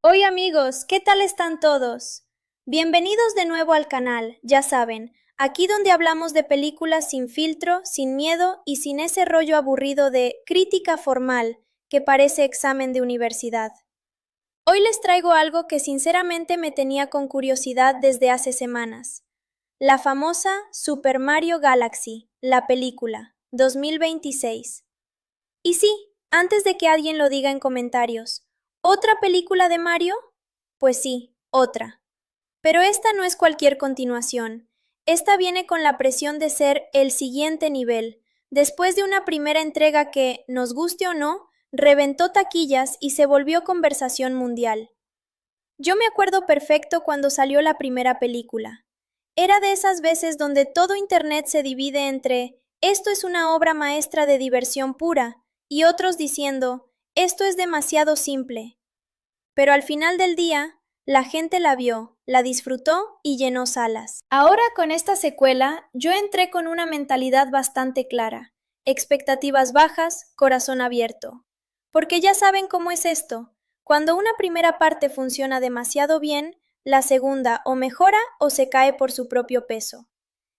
Hoy amigos, ¿qué tal están todos? Bienvenidos de nuevo al canal, ya saben, aquí donde hablamos de películas sin filtro, sin miedo y sin ese rollo aburrido de crítica formal que parece examen de universidad. Hoy les traigo algo que sinceramente me tenía con curiosidad desde hace semanas. La famosa Super Mario Galaxy, la película, 2026. Y sí, antes de que alguien lo diga en comentarios, ¿otra película de Mario? Pues sí, otra. Pero esta no es cualquier continuación. Esta viene con la presión de ser el siguiente nivel, después de una primera entrega que, nos guste o no, reventó taquillas y se volvió conversación mundial. Yo me acuerdo perfecto cuando salió la primera película. Era de esas veces donde todo Internet se divide entre esto es una obra maestra de diversión pura y otros diciendo esto es demasiado simple. Pero al final del día, la gente la vio, la disfrutó y llenó salas. Ahora con esta secuela, yo entré con una mentalidad bastante clara, expectativas bajas, corazón abierto. Porque ya saben cómo es esto. Cuando una primera parte funciona demasiado bien, la segunda o mejora o se cae por su propio peso.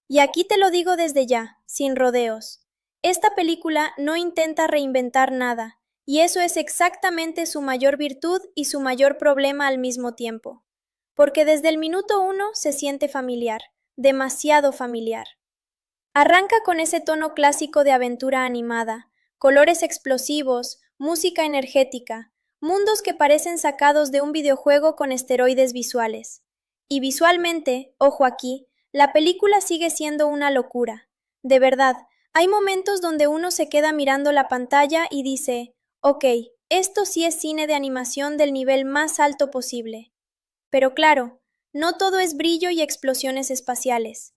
Y aquí te lo digo desde ya, sin rodeos. Esta película no intenta reinventar nada, y eso es exactamente su mayor virtud y su mayor problema al mismo tiempo. Porque desde el minuto uno se siente familiar, demasiado familiar. Arranca con ese tono clásico de aventura animada, colores explosivos, música energética, mundos que parecen sacados de un videojuego con esteroides visuales. Y visualmente, ojo aquí, la película sigue siendo una locura. De verdad, hay momentos donde uno se queda mirando la pantalla y dice, ok, esto sí es cine de animación del nivel más alto posible. Pero claro, no todo es brillo y explosiones espaciales.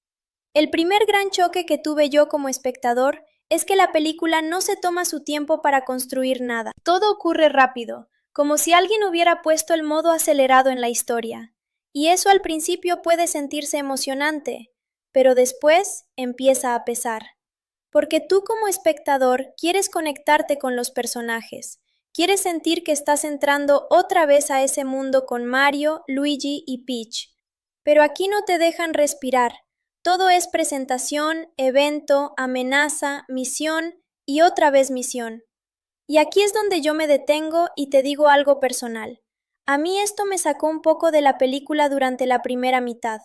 El primer gran choque que tuve yo como espectador es que la película no se toma su tiempo para construir nada. Todo ocurre rápido, como si alguien hubiera puesto el modo acelerado en la historia. Y eso al principio puede sentirse emocionante, pero después empieza a pesar. Porque tú como espectador quieres conectarte con los personajes, quieres sentir que estás entrando otra vez a ese mundo con Mario, Luigi y Peach. Pero aquí no te dejan respirar. Todo es presentación, evento, amenaza, misión y otra vez misión. Y aquí es donde yo me detengo y te digo algo personal. A mí esto me sacó un poco de la película durante la primera mitad.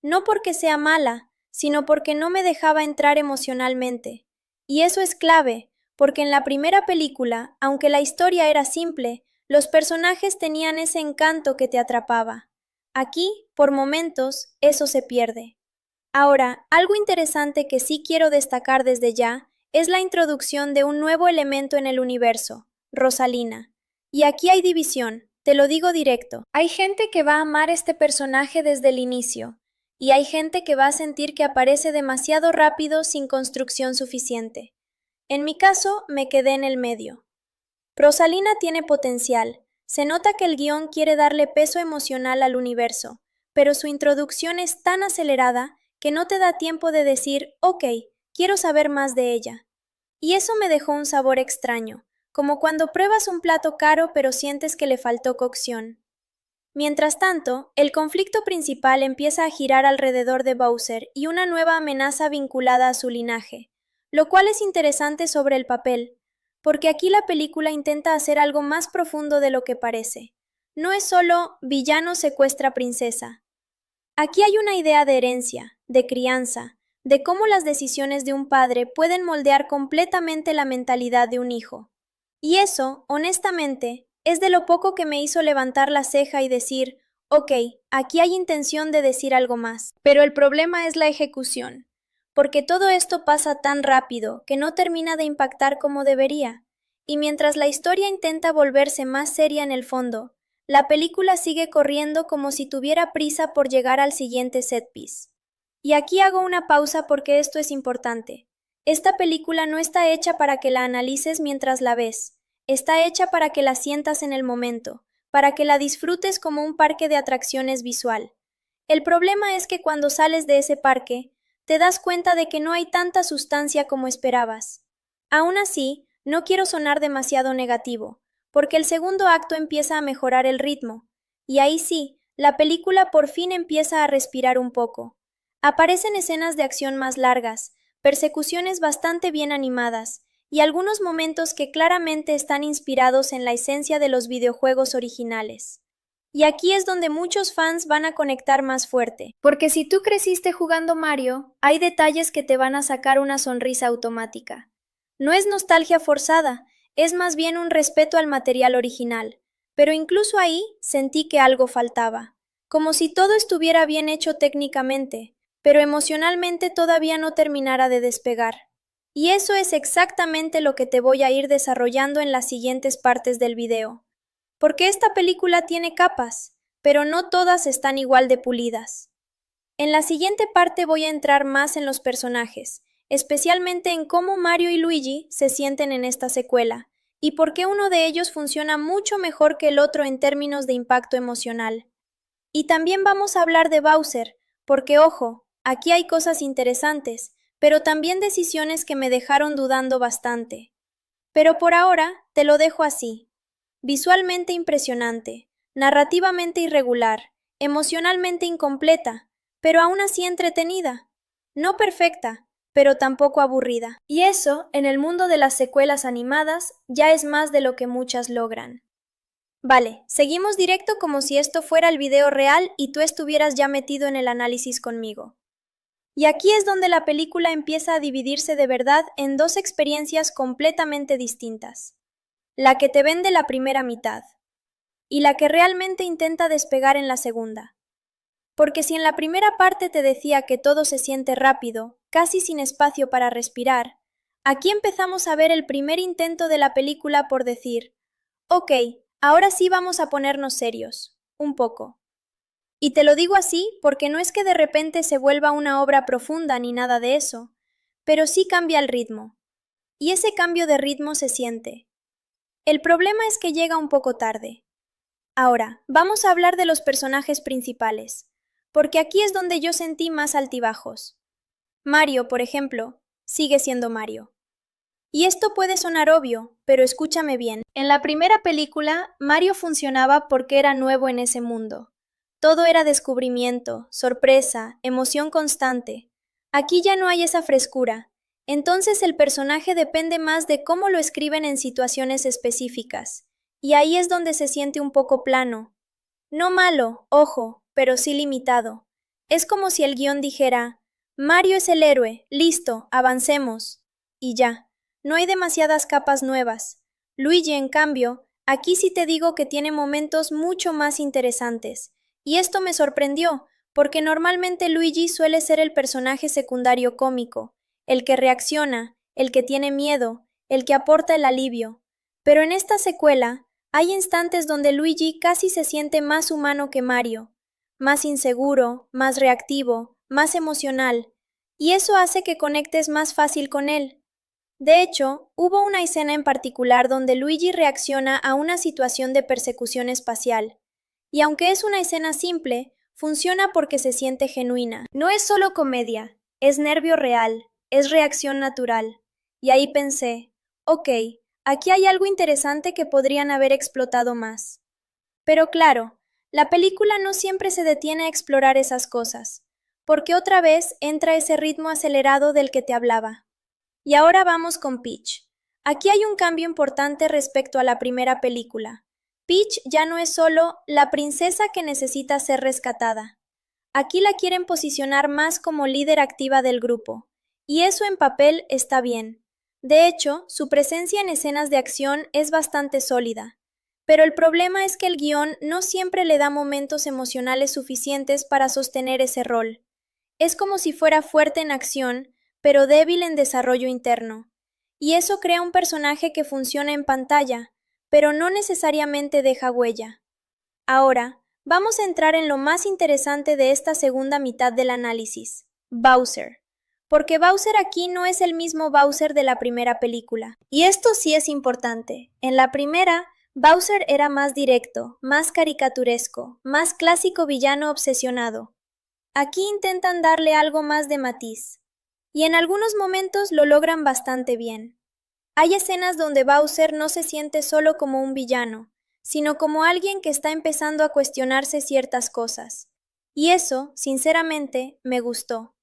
No porque sea mala, sino porque no me dejaba entrar emocionalmente. Y eso es clave, porque en la primera película, aunque la historia era simple, los personajes tenían ese encanto que te atrapaba. Aquí, por momentos, eso se pierde. Ahora, algo interesante que sí quiero destacar desde ya es la introducción de un nuevo elemento en el universo, Rosalina. Y aquí hay división, te lo digo directo. Hay gente que va a amar este personaje desde el inicio, y hay gente que va a sentir que aparece demasiado rápido sin construcción suficiente. En mi caso, me quedé en el medio. Rosalina tiene potencial. Se nota que el guión quiere darle peso emocional al universo, pero su introducción es tan acelerada que no te da tiempo de decir, ok, quiero saber más de ella. Y eso me dejó un sabor extraño, como cuando pruebas un plato caro pero sientes que le faltó cocción. Mientras tanto, el conflicto principal empieza a girar alrededor de Bowser y una nueva amenaza vinculada a su linaje, lo cual es interesante sobre el papel, porque aquí la película intenta hacer algo más profundo de lo que parece. No es solo villano secuestra princesa. Aquí hay una idea de herencia, de crianza, de cómo las decisiones de un padre pueden moldear completamente la mentalidad de un hijo. Y eso, honestamente, es de lo poco que me hizo levantar la ceja y decir, ok, aquí hay intención de decir algo más. Pero el problema es la ejecución, porque todo esto pasa tan rápido que no termina de impactar como debería. Y mientras la historia intenta volverse más seria en el fondo, la película sigue corriendo como si tuviera prisa por llegar al siguiente set piece. Y aquí hago una pausa porque esto es importante. Esta película no está hecha para que la analices mientras la ves, está hecha para que la sientas en el momento, para que la disfrutes como un parque de atracciones visual. El problema es que cuando sales de ese parque, te das cuenta de que no hay tanta sustancia como esperabas. Aún así, no quiero sonar demasiado negativo, porque el segundo acto empieza a mejorar el ritmo, Y ahí sí, la película por fin empieza a respirar un poco. Aparecen escenas de acción más largas, persecuciones bastante bien animadas, y algunos momentos que claramente están inspirados en la esencia de los videojuegos originales. Y aquí es donde muchos fans van a conectar más fuerte, porque si tú creciste jugando Mario, hay detalles que te van a sacar una sonrisa automática. No es nostalgia forzada, es más bien un respeto al material original, pero incluso ahí sentí que algo faltaba, como si todo estuviera bien hecho técnicamente, pero emocionalmente todavía no terminara de despegar. Y eso es exactamente lo que te voy a ir desarrollando en las siguientes partes del video. Porque esta película tiene capas, pero no todas están igual de pulidas. En la siguiente parte voy a entrar más en los personajes, especialmente en cómo Mario y Luigi se sienten en esta secuela, y por qué uno de ellos funciona mucho mejor que el otro en términos de impacto emocional. Y también vamos a hablar de Bowser, porque ojo, aquí hay cosas interesantes, pero también decisiones que me dejaron dudando bastante. Pero por ahora te lo dejo así. Visualmente impresionante, narrativamente irregular, emocionalmente incompleta, pero aún así entretenida. No perfecta, pero tampoco aburrida. Y eso, en el mundo de las secuelas animadas, ya es más de lo que muchas logran. Vale, seguimos directo como si esto fuera el video real y tú estuvieras ya metido en el análisis conmigo. Y aquí es donde la película empieza a dividirse de verdad en dos experiencias completamente distintas. La que te vende la primera mitad y la que realmente intenta despegar en la segunda. Porque si en la primera parte te decía que todo se siente rápido, casi sin espacio para respirar, aquí empezamos a ver el primer intento de la película por decir, ok, ahora sí vamos a ponernos serios, un poco. Y te lo digo así porque no es que de repente se vuelva una obra profunda ni nada de eso, pero sí cambia el ritmo. Y ese cambio de ritmo se siente. El problema es que llega un poco tarde. Ahora, vamos a hablar de los personajes principales, porque aquí es donde yo sentí más altibajos. Mario, por ejemplo, sigue siendo Mario. Y esto puede sonar obvio, pero escúchame bien. En la primera película, Mario funcionaba porque era nuevo en ese mundo. Todo era descubrimiento, sorpresa, emoción constante. Aquí ya no hay esa frescura. Entonces el personaje depende más de cómo lo escriben en situaciones específicas. Y ahí es donde se siente un poco plano. No malo, ojo, pero sí limitado. Es como si el guión dijera, Mario es el héroe, listo, avancemos. Y ya. No hay demasiadas capas nuevas. Luigi, en cambio, aquí sí te digo que tiene momentos mucho más interesantes. Y esto me sorprendió, porque normalmente Luigi suele ser el personaje secundario cómico, el que reacciona, el que tiene miedo, el que aporta el alivio. Pero en esta secuela, hay instantes donde Luigi casi se siente más humano que Mario, más inseguro, más reactivo, más emocional, y eso hace que conectes más fácil con él. De hecho, hubo una escena en particular donde Luigi reacciona a una situación de persecución espacial, y aunque es una escena simple, funciona porque se siente genuina. No es solo comedia, es nervio real, es reacción natural. Y ahí pensé, ok, aquí hay algo interesante que podrían haber explotado más. Pero claro, la película no siempre se detiene a explorar esas cosas, porque otra vez entra ese ritmo acelerado del que te hablaba. Y ahora vamos con Peach. Aquí hay un cambio importante respecto a la primera película. Peach ya no es solo la princesa que necesita ser rescatada. Aquí la quieren posicionar más como líder activa del grupo, y eso en papel está bien. De hecho, su presencia en escenas de acción es bastante sólida. Pero el problema es que el guión no siempre le da momentos emocionales suficientes para sostener ese rol. Es como si fuera fuerte en acción, pero débil en desarrollo interno. Y eso crea un personaje que funciona en pantalla, pero no necesariamente deja huella. Ahora, vamos a entrar en lo más interesante de esta segunda mitad del análisis, Bowser. Porque Bowser aquí no es el mismo Bowser de la primera película. Y esto sí es importante. En la primera, Bowser era más directo, más caricaturesco, más clásico villano obsesionado. Aquí intentan darle algo más de matiz, y en algunos momentos lo logran bastante bien. Hay escenas donde Bowser no se siente solo como un villano, sino como alguien que está empezando a cuestionarse ciertas cosas. Y eso, sinceramente, me gustó.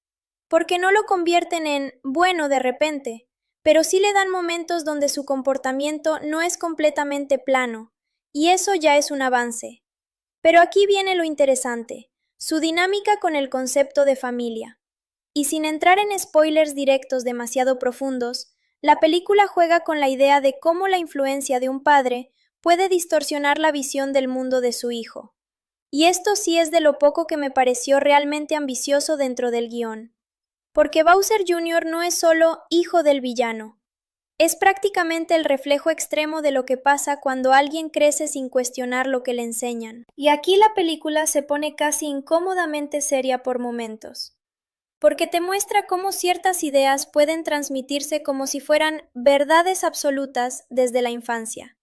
Porque no lo convierten en bueno de repente, pero sí le dan momentos donde su comportamiento no es completamente plano, y eso ya es un avance. Pero aquí viene lo interesante, su dinámica con el concepto de familia. Y sin entrar en spoilers directos demasiado profundos, la película juega con la idea de cómo la influencia de un padre puede distorsionar la visión del mundo de su hijo. Y esto sí es de lo poco que me pareció realmente ambicioso dentro del guión. Porque Bowser Jr. no es solo hijo del villano, es prácticamente el reflejo extremo de lo que pasa cuando alguien crece sin cuestionar lo que le enseñan. Y aquí la película se pone casi incómodamente seria por momentos, porque te muestra cómo ciertas ideas pueden transmitirse como si fueran verdades absolutas desde la infancia.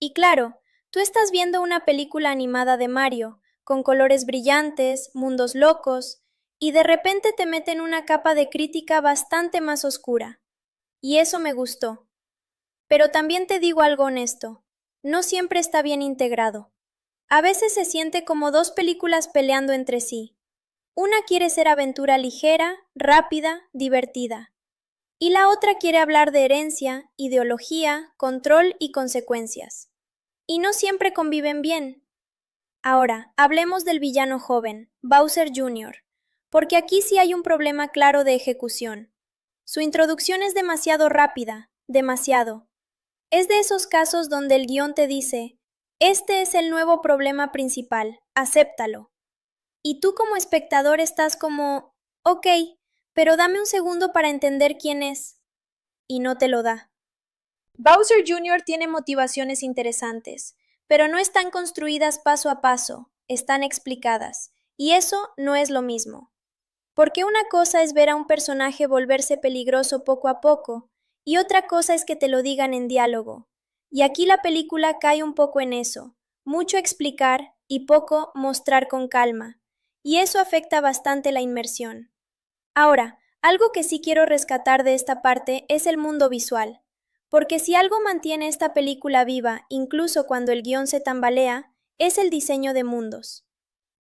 Y claro, tú estás viendo una película animada de Mario, con colores brillantes, mundos locos, y de repente te meten una capa de crítica bastante más oscura. Y eso me gustó. Pero también te digo algo honesto, no siempre está bien integrado. A veces se siente como dos películas peleando entre sí. Una quiere ser aventura ligera, rápida, divertida. Y la otra quiere hablar de herencia, ideología, control y consecuencias. Y no siempre conviven bien. Ahora, hablemos del villano joven, Bowser Jr., porque aquí sí hay un problema claro de ejecución. Su introducción es demasiado rápida, demasiado. Es de esos casos donde el guión te dice, este es el nuevo problema principal, acéptalo. Y tú como espectador estás como, ok, pero dame un segundo para entender quién es. Y no te lo da. Bowser Jr. tiene motivaciones interesantes, pero no están construidas paso a paso, están explicadas, y eso no es lo mismo. Porque una cosa es ver a un personaje volverse peligroso poco a poco, y otra cosa es que te lo digan en diálogo. Y aquí la película cae un poco en eso, mucho explicar y poco mostrar con calma, y eso afecta bastante la inmersión. Ahora, algo que sí quiero rescatar de esta parte es el mundo visual, porque si algo mantiene esta película viva, incluso cuando el guión se tambalea, es el diseño de mundos.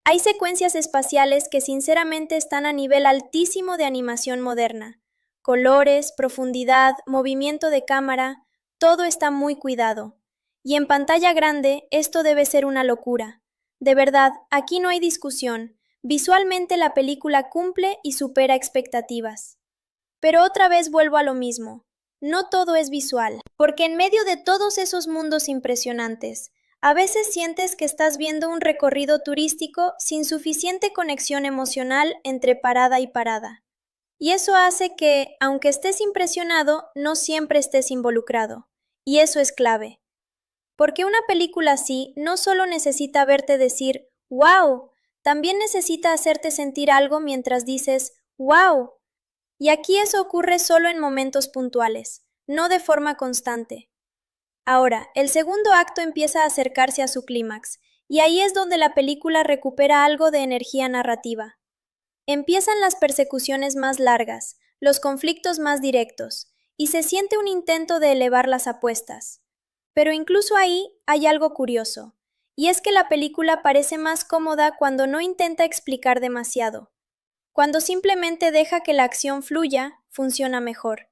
Hay secuencias espaciales que sinceramente están a nivel altísimo de animación moderna. Colores, profundidad, movimiento de cámara, todo está muy cuidado. Y en pantalla grande esto debe ser una locura. De verdad, aquí no hay discusión. Visualmente la película cumple y supera expectativas. Pero otra vez vuelvo a lo mismo. No todo es visual, porque en medio de todos esos mundos impresionantes, a veces sientes que estás viendo un recorrido turístico sin suficiente conexión emocional entre parada y parada. Y eso hace que, aunque estés impresionado, no siempre estés involucrado. Y eso es clave. Porque una película así no solo necesita verte decir ¡wow!, también necesita hacerte sentir algo mientras dices ¡wow! Y aquí eso ocurre solo en momentos puntuales, no de forma constante. Ahora, el segundo acto empieza a acercarse a su clímax, y ahí es donde la película recupera algo de energía narrativa. Empiezan las persecuciones más largas, los conflictos más directos, y se siente un intento de elevar las apuestas. Pero incluso ahí hay algo curioso, y es que la película parece más cómoda cuando no intenta explicar demasiado. Cuando simplemente deja que la acción fluya, funciona mejor.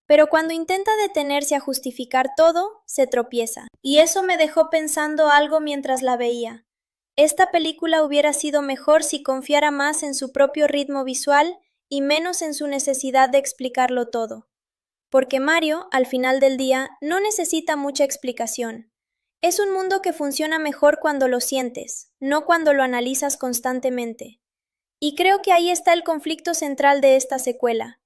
Pero cuando intenta detenerse a justificar todo, se tropieza. Y eso me dejó pensando algo mientras la veía. Esta película hubiera sido mejor si confiara más en su propio ritmo visual y menos en su necesidad de explicarlo todo. Porque Mario, al final del día, no necesita mucha explicación. Es un mundo que funciona mejor cuando lo sientes, no cuando lo analizas constantemente. Y creo que ahí está el conflicto central de esta secuela.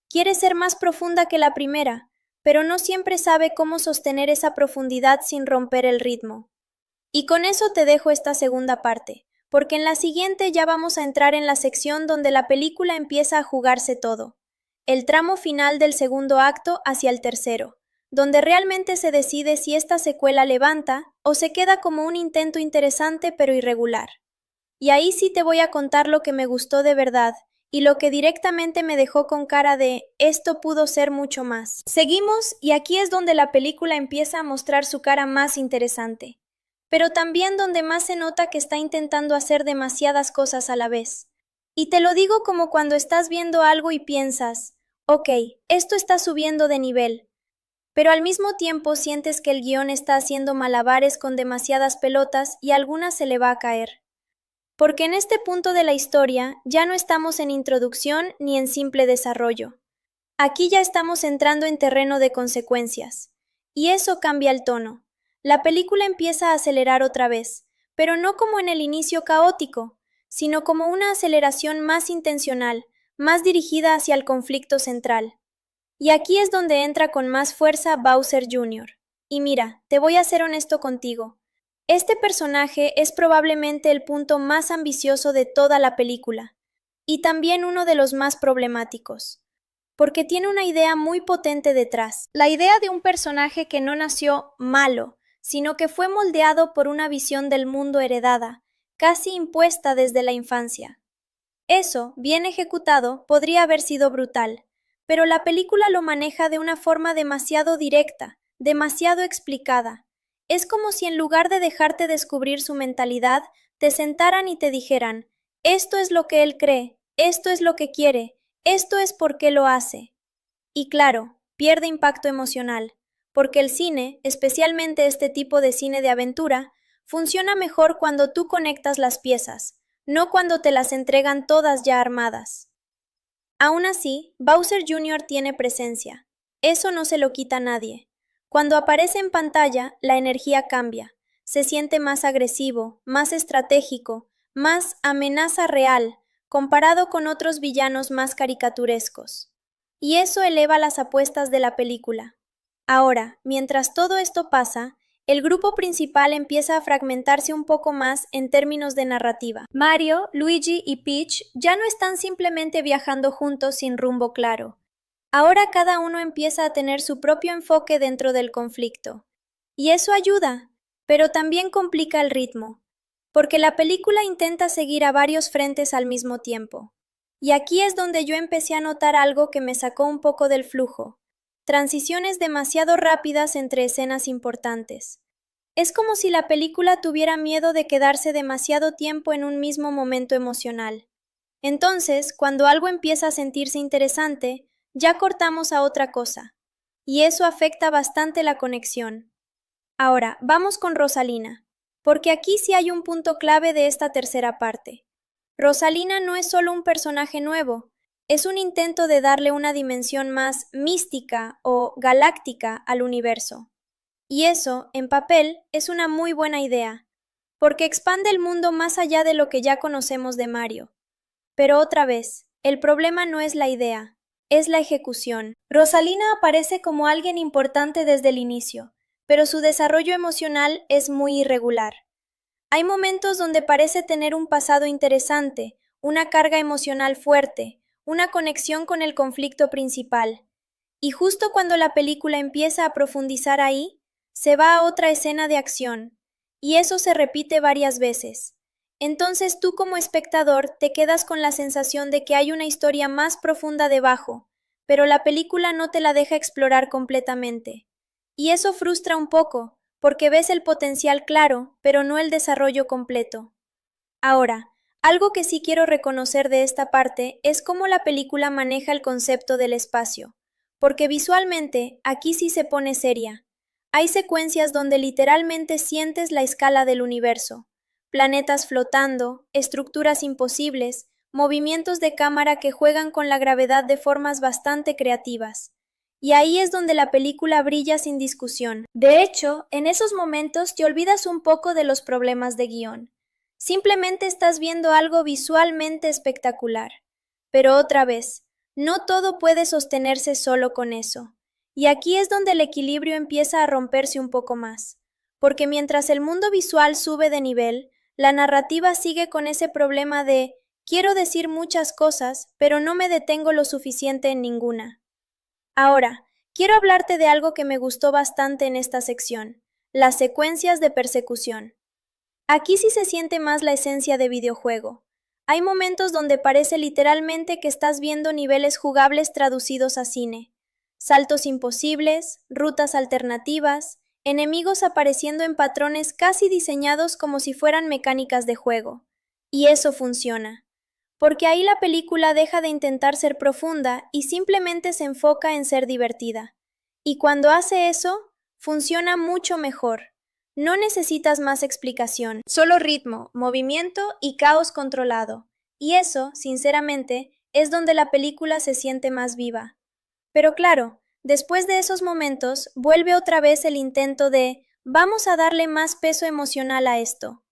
Quiere ser más profunda que la primera, pero no siempre sabe cómo sostener esa profundidad sin romper el ritmo. Y con eso te dejo esta segunda parte, porque en la siguiente ya vamos a entrar en la sección donde la película empieza a jugarse todo, el tramo final del segundo acto hacia el tercero, donde realmente se decide si esta secuela levanta o se queda como un intento interesante pero irregular. Y ahí sí te voy a contar lo que me gustó de verdad y lo que directamente me dejó con cara de esto pudo ser mucho más. Seguimos y aquí es donde la película empieza a mostrar su cara más interesante. pero también donde más se nota que está intentando hacer demasiadas cosas a la vez. Y te lo digo como cuando estás viendo algo y piensas, ok, esto está subiendo de nivel, pero al mismo tiempo sientes que el guión está haciendo malabares con demasiadas pelotas y alguna se le va a caer. Porque en este punto de la historia ya no estamos en introducción ni en simple desarrollo. Aquí ya estamos entrando en terreno de consecuencias. Y eso cambia el tono. La película empieza a acelerar otra vez, pero no como en el inicio caótico, sino como una aceleración más intencional, más dirigida hacia el conflicto central. Y aquí es donde entra con más fuerza Bowser Jr. Y mira, te voy a ser honesto contigo. Este personaje es probablemente el punto más ambicioso de toda la película, y también uno de los más problemáticos, porque tiene una idea muy potente detrás, la idea de un personaje que no nació malo, sino que fue moldeado por una visión del mundo heredada, casi impuesta desde la infancia. Eso, bien ejecutado, podría haber sido brutal, pero la película lo maneja de una forma demasiado directa, demasiado explicada. Es como si en lugar de dejarte descubrir su mentalidad, te sentaran y te dijeran, esto es lo que él cree, esto es lo que quiere, esto es por qué lo hace. Y claro, pierde impacto emocional, porque el cine, especialmente este tipo de cine de aventura, funciona mejor cuando tú conectas las piezas, no cuando te las entregan todas ya armadas. Aún así, Bowser Jr. tiene presencia. Eso no se lo quita a nadie. Cuando aparece en pantalla, la energía cambia. Se siente más agresivo, más estratégico, más amenaza real, comparado con otros villanos más caricaturescos. Y eso eleva las apuestas de la película. Ahora, mientras todo esto pasa, el grupo principal empieza a fragmentarse un poco más en términos de narrativa. Mario, Luigi y Peach ya no están simplemente viajando juntos sin rumbo claro. Ahora cada uno empieza a tener su propio enfoque dentro del conflicto. Y eso ayuda, pero también complica el ritmo, porque la película intenta seguir a varios frentes al mismo tiempo. Y aquí es donde yo empecé a notar algo que me sacó un poco del flujo. Transiciones demasiado rápidas entre escenas importantes. Es como si la película tuviera miedo de quedarse demasiado tiempo en un mismo momento emocional. Entonces, cuando algo empieza a sentirse interesante, ya cortamos a otra cosa. Y eso afecta bastante la conexión. Ahora, vamos con Rosalina, porque aquí sí hay un punto clave de esta tercera parte. Rosalina no es solo un personaje nuevo, es un intento de darle una dimensión más mística o galáctica al universo. Y eso, en papel, es una muy buena idea, porque expande el mundo más allá de lo que ya conocemos de Mario. Pero otra vez, el problema no es la idea, es la ejecución. Rosalina aparece como alguien importante desde el inicio, pero su desarrollo emocional es muy irregular. Hay momentos donde parece tener un pasado interesante, una carga emocional fuerte, una conexión con el conflicto principal. Y justo cuando la película empieza a profundizar ahí, se va a otra escena de acción, y eso se repite varias veces. Entonces tú como espectador te quedas con la sensación de que hay una historia más profunda debajo, pero la película no te la deja explorar completamente. Y eso frustra un poco, porque ves el potencial claro, pero no el desarrollo completo. Ahora, algo que sí quiero reconocer de esta parte es cómo la película maneja el concepto del espacio, porque visualmente aquí sí se pone seria. Hay secuencias donde literalmente sientes la escala del universo, planetas flotando, estructuras imposibles, movimientos de cámara que juegan con la gravedad de formas bastante creativas. Y ahí es donde la película brilla sin discusión. De hecho, en esos momentos te olvidas un poco de los problemas de guión. Simplemente estás viendo algo visualmente espectacular. Pero otra vez, no todo puede sostenerse solo con eso. Y aquí es donde el equilibrio empieza a romperse un poco más. Porque mientras el mundo visual sube de nivel, la narrativa sigue con ese problema de quiero decir muchas cosas, pero no me detengo lo suficiente en ninguna. Ahora, quiero hablarte de algo que me gustó bastante en esta sección, las secuencias de persecución. Aquí sí se siente más la esencia de videojuego. Hay momentos donde parece literalmente que estás viendo niveles jugables traducidos a cine. Saltos imposibles, rutas alternativas, enemigos apareciendo en patrones casi diseñados como si fueran mecánicas de juego. Y eso funciona, porque ahí la película deja de intentar ser profunda y simplemente se enfoca en ser divertida. Y cuando hace eso, funciona mucho mejor. No necesitas más explicación, solo ritmo, movimiento y caos controlado. Y eso, sinceramente, es donde la película se siente más viva. Pero claro, después de esos momentos, vuelve otra vez el intento de vamos a darle más peso emocional a esto.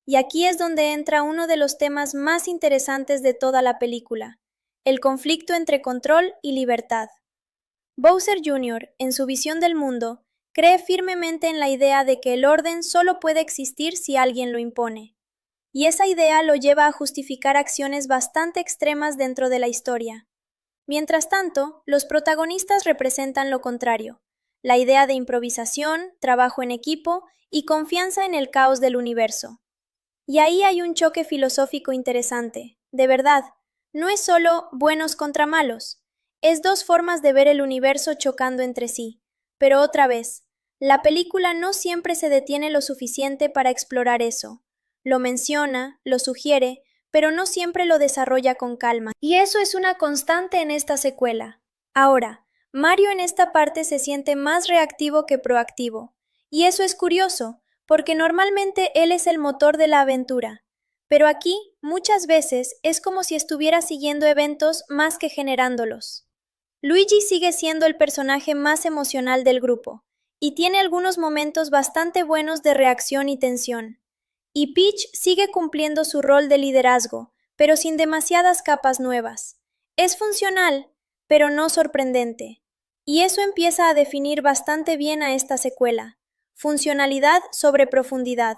Y aquí es donde entra uno de los temas más interesantes de toda la película, el conflicto entre control y libertad. Bowser Jr., en su visión del mundo, cree firmemente en la idea de que el orden solo puede existir si alguien lo impone. Y esa idea lo lleva a justificar acciones bastante extremas dentro de la historia. Mientras tanto, los protagonistas representan lo contrario, la idea de improvisación, trabajo en equipo y confianza en el caos del universo. Y ahí hay un choque filosófico interesante. De verdad, no es solo buenos contra malos, es dos formas de ver el universo chocando entre sí. Pero otra vez, la película no siempre se detiene lo suficiente para explorar eso. Lo menciona, lo sugiere, pero no siempre lo desarrolla con calma. Y eso es una constante en esta secuela. Ahora, Mario en esta parte se siente más reactivo que proactivo. Y eso es curioso, porque normalmente él es el motor de la aventura. Pero aquí, muchas veces, es como si estuviera siguiendo eventos más que generándolos. Luigi sigue siendo el personaje más emocional del grupo, y tiene algunos momentos bastante buenos de reacción y tensión. Y Peach sigue cumpliendo su rol de liderazgo, pero sin demasiadas capas nuevas. Es funcional, pero no sorprendente. Y eso empieza a definir bastante bien a esta secuela. Funcionalidad sobre profundidad.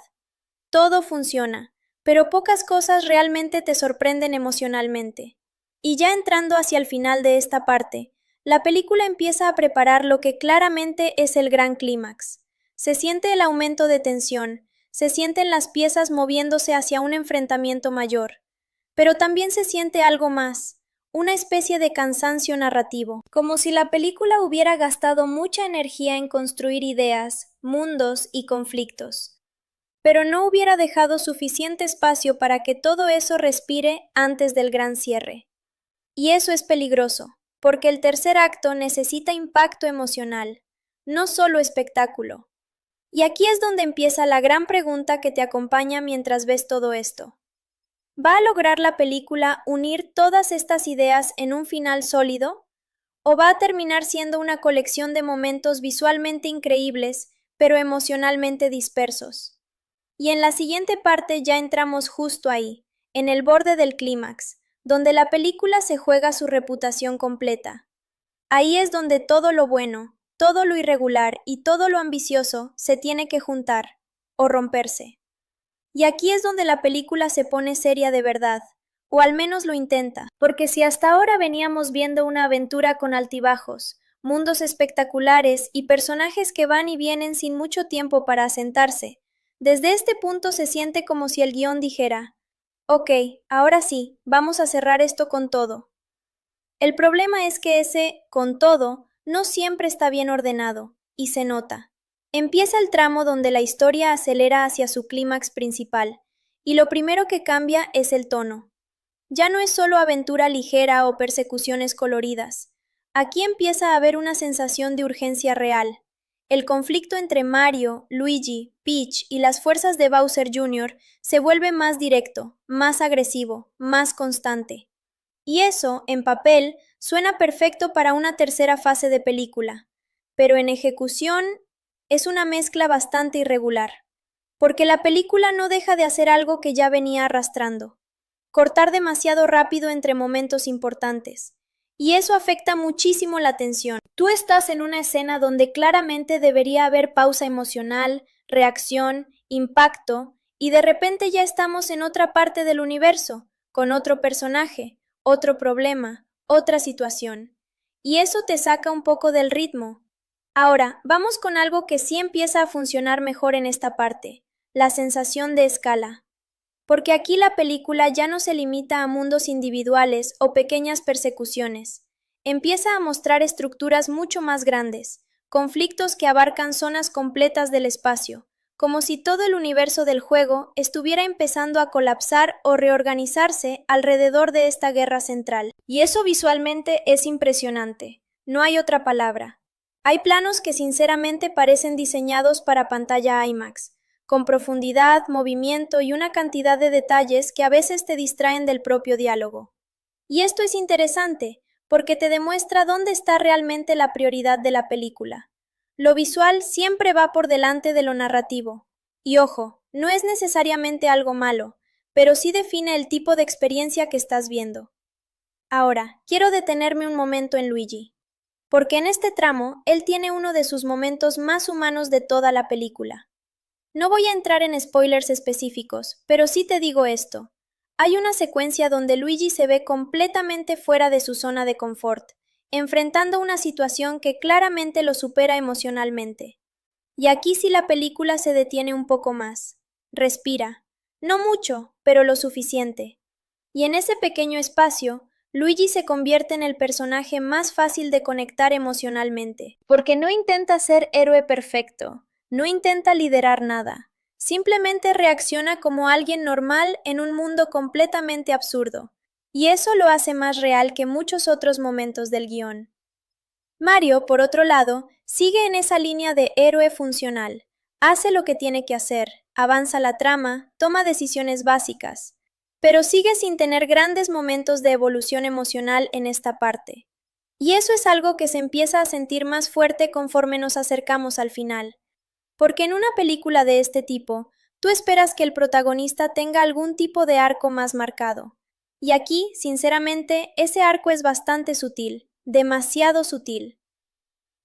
Todo funciona, pero pocas cosas realmente te sorprenden emocionalmente. Y ya entrando hacia el final de esta parte, la película empieza a preparar lo que claramente es el gran clímax. Se siente el aumento de tensión, se sienten las piezas moviéndose hacia un enfrentamiento mayor. Pero también se siente algo más, una especie de cansancio narrativo, como si la película hubiera gastado mucha energía en construir ideas, mundos y conflictos, pero no hubiera dejado suficiente espacio para que todo eso respire antes del gran cierre. Y eso es peligroso, porque el tercer acto necesita impacto emocional, no solo espectáculo. Y aquí es donde empieza la gran pregunta que te acompaña mientras ves todo esto. ¿Va a lograr la película unir todas estas ideas en un final sólido? ¿O va a terminar siendo una colección de momentos visualmente increíbles, pero emocionalmente dispersos? Y en la siguiente parte ya entramos justo ahí, en el borde del clímax, donde la película se juega su reputación completa. Ahí es donde todo lo bueno, todo lo irregular y todo lo ambicioso se tiene que juntar, o romperse. Y aquí es donde la película se pone seria de verdad, o al menos lo intenta, porque si hasta ahora veníamos viendo una aventura con altibajos, mundos espectaculares y personajes que van y vienen sin mucho tiempo para asentarse, desde este punto se siente como si el guión dijera, ok, ahora sí, vamos a cerrar esto con todo. El problema es que ese con todo no siempre está bien ordenado, y se nota. Empieza el tramo donde la historia acelera hacia su clímax principal, y lo primero que cambia es el tono. Ya no es solo aventura ligera o persecuciones coloridas. Aquí empieza a haber una sensación de urgencia real. El conflicto entre Mario, Luigi, Peach y las fuerzas de Bowser Jr. se vuelve más directo, más agresivo, más constante. Y eso, en papel, suena perfecto para una tercera fase de película, pero en ejecución es una mezcla bastante irregular, porque la película no deja de hacer algo que ya venía arrastrando, cortar demasiado rápido entre momentos importantes, y eso afecta muchísimo la tensión. Tú estás en una escena donde claramente debería haber pausa emocional, reacción, impacto, y de repente ya estamos en otra parte del universo, con otro personaje, otro problema, otra situación. Y eso te saca un poco del ritmo. Ahora, vamos con algo que sí empieza a funcionar mejor en esta parte, la sensación de escala. Porque aquí la película ya no se limita a mundos individuales o pequeñas persecuciones. Empieza a mostrar estructuras mucho más grandes, conflictos que abarcan zonas completas del espacio, como si todo el universo del juego estuviera empezando a colapsar o reorganizarse alrededor de esta guerra central. Y eso visualmente es impresionante. No hay otra palabra. Hay planos que sinceramente parecen diseñados para pantalla IMAX, con profundidad, movimiento y una cantidad de detalles que a veces te distraen del propio diálogo. Y esto es interesante, porque te demuestra dónde está realmente la prioridad de la película. Lo visual siempre va por delante de lo narrativo. Y ojo, no es necesariamente algo malo, pero sí define el tipo de experiencia que estás viendo. Ahora, quiero detenerme un momento en Luigi, porque en este tramo él tiene uno de sus momentos más humanos de toda la película. No voy a entrar en spoilers específicos, pero sí te digo esto. Hay una secuencia donde Luigi se ve completamente fuera de su zona de confort, enfrentando una situación que claramente lo supera emocionalmente. Y aquí sí la película se detiene un poco más. Respira. No mucho, pero lo suficiente. Y en ese pequeño espacio, Luigi se convierte en el personaje más fácil de conectar emocionalmente, porque no intenta ser héroe perfecto, no intenta liderar nada, simplemente reacciona como alguien normal en un mundo completamente absurdo, y eso lo hace más real que muchos otros momentos del guión. Mario, por otro lado, sigue en esa línea de héroe funcional, hace lo que tiene que hacer, avanza la trama, toma decisiones básicas, pero sigue sin tener grandes momentos de evolución emocional en esta parte. Y eso es algo que se empieza a sentir más fuerte conforme nos acercamos al final. Porque en una película de este tipo, tú esperas que el protagonista tenga algún tipo de arco más marcado. Y aquí, sinceramente, ese arco es bastante sutil, demasiado sutil.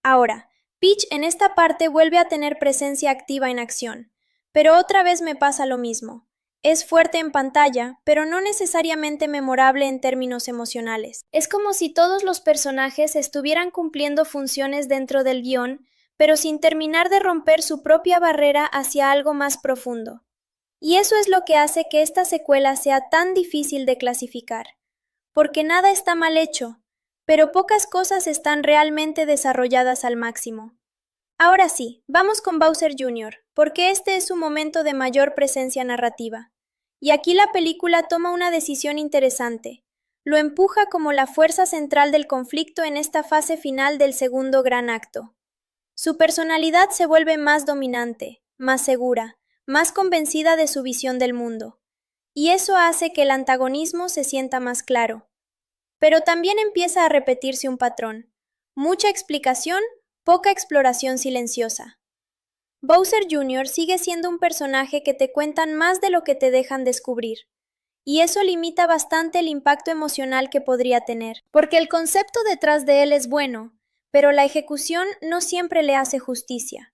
Ahora, Peach en esta parte vuelve a tener presencia activa en acción, pero otra vez me pasa lo mismo. Es fuerte en pantalla, pero no necesariamente memorable en términos emocionales. Es como si todos los personajes estuvieran cumpliendo funciones dentro del guión, pero sin terminar de romper su propia barrera hacia algo más profundo. Y eso es lo que hace que esta secuela sea tan difícil de clasificar. Porque nada está mal hecho, pero pocas cosas están realmente desarrolladas al máximo. Ahora sí, vamos con Bowser Jr., porque este es su momento de mayor presencia narrativa. Y aquí la película toma una decisión interesante. Lo empuja como la fuerza central del conflicto en esta fase final del segundo gran acto. Su personalidad se vuelve más dominante, más segura, más convencida de su visión del mundo. Y eso hace que el antagonismo se sienta más claro. Pero también empieza a repetirse un patrón. Mucha explicación, poca exploración silenciosa. Bowser Jr. sigue siendo un personaje que te cuentan más de lo que te dejan descubrir. Y eso limita bastante el impacto emocional que podría tener. Porque el concepto detrás de él es bueno, pero la ejecución no siempre le hace justicia.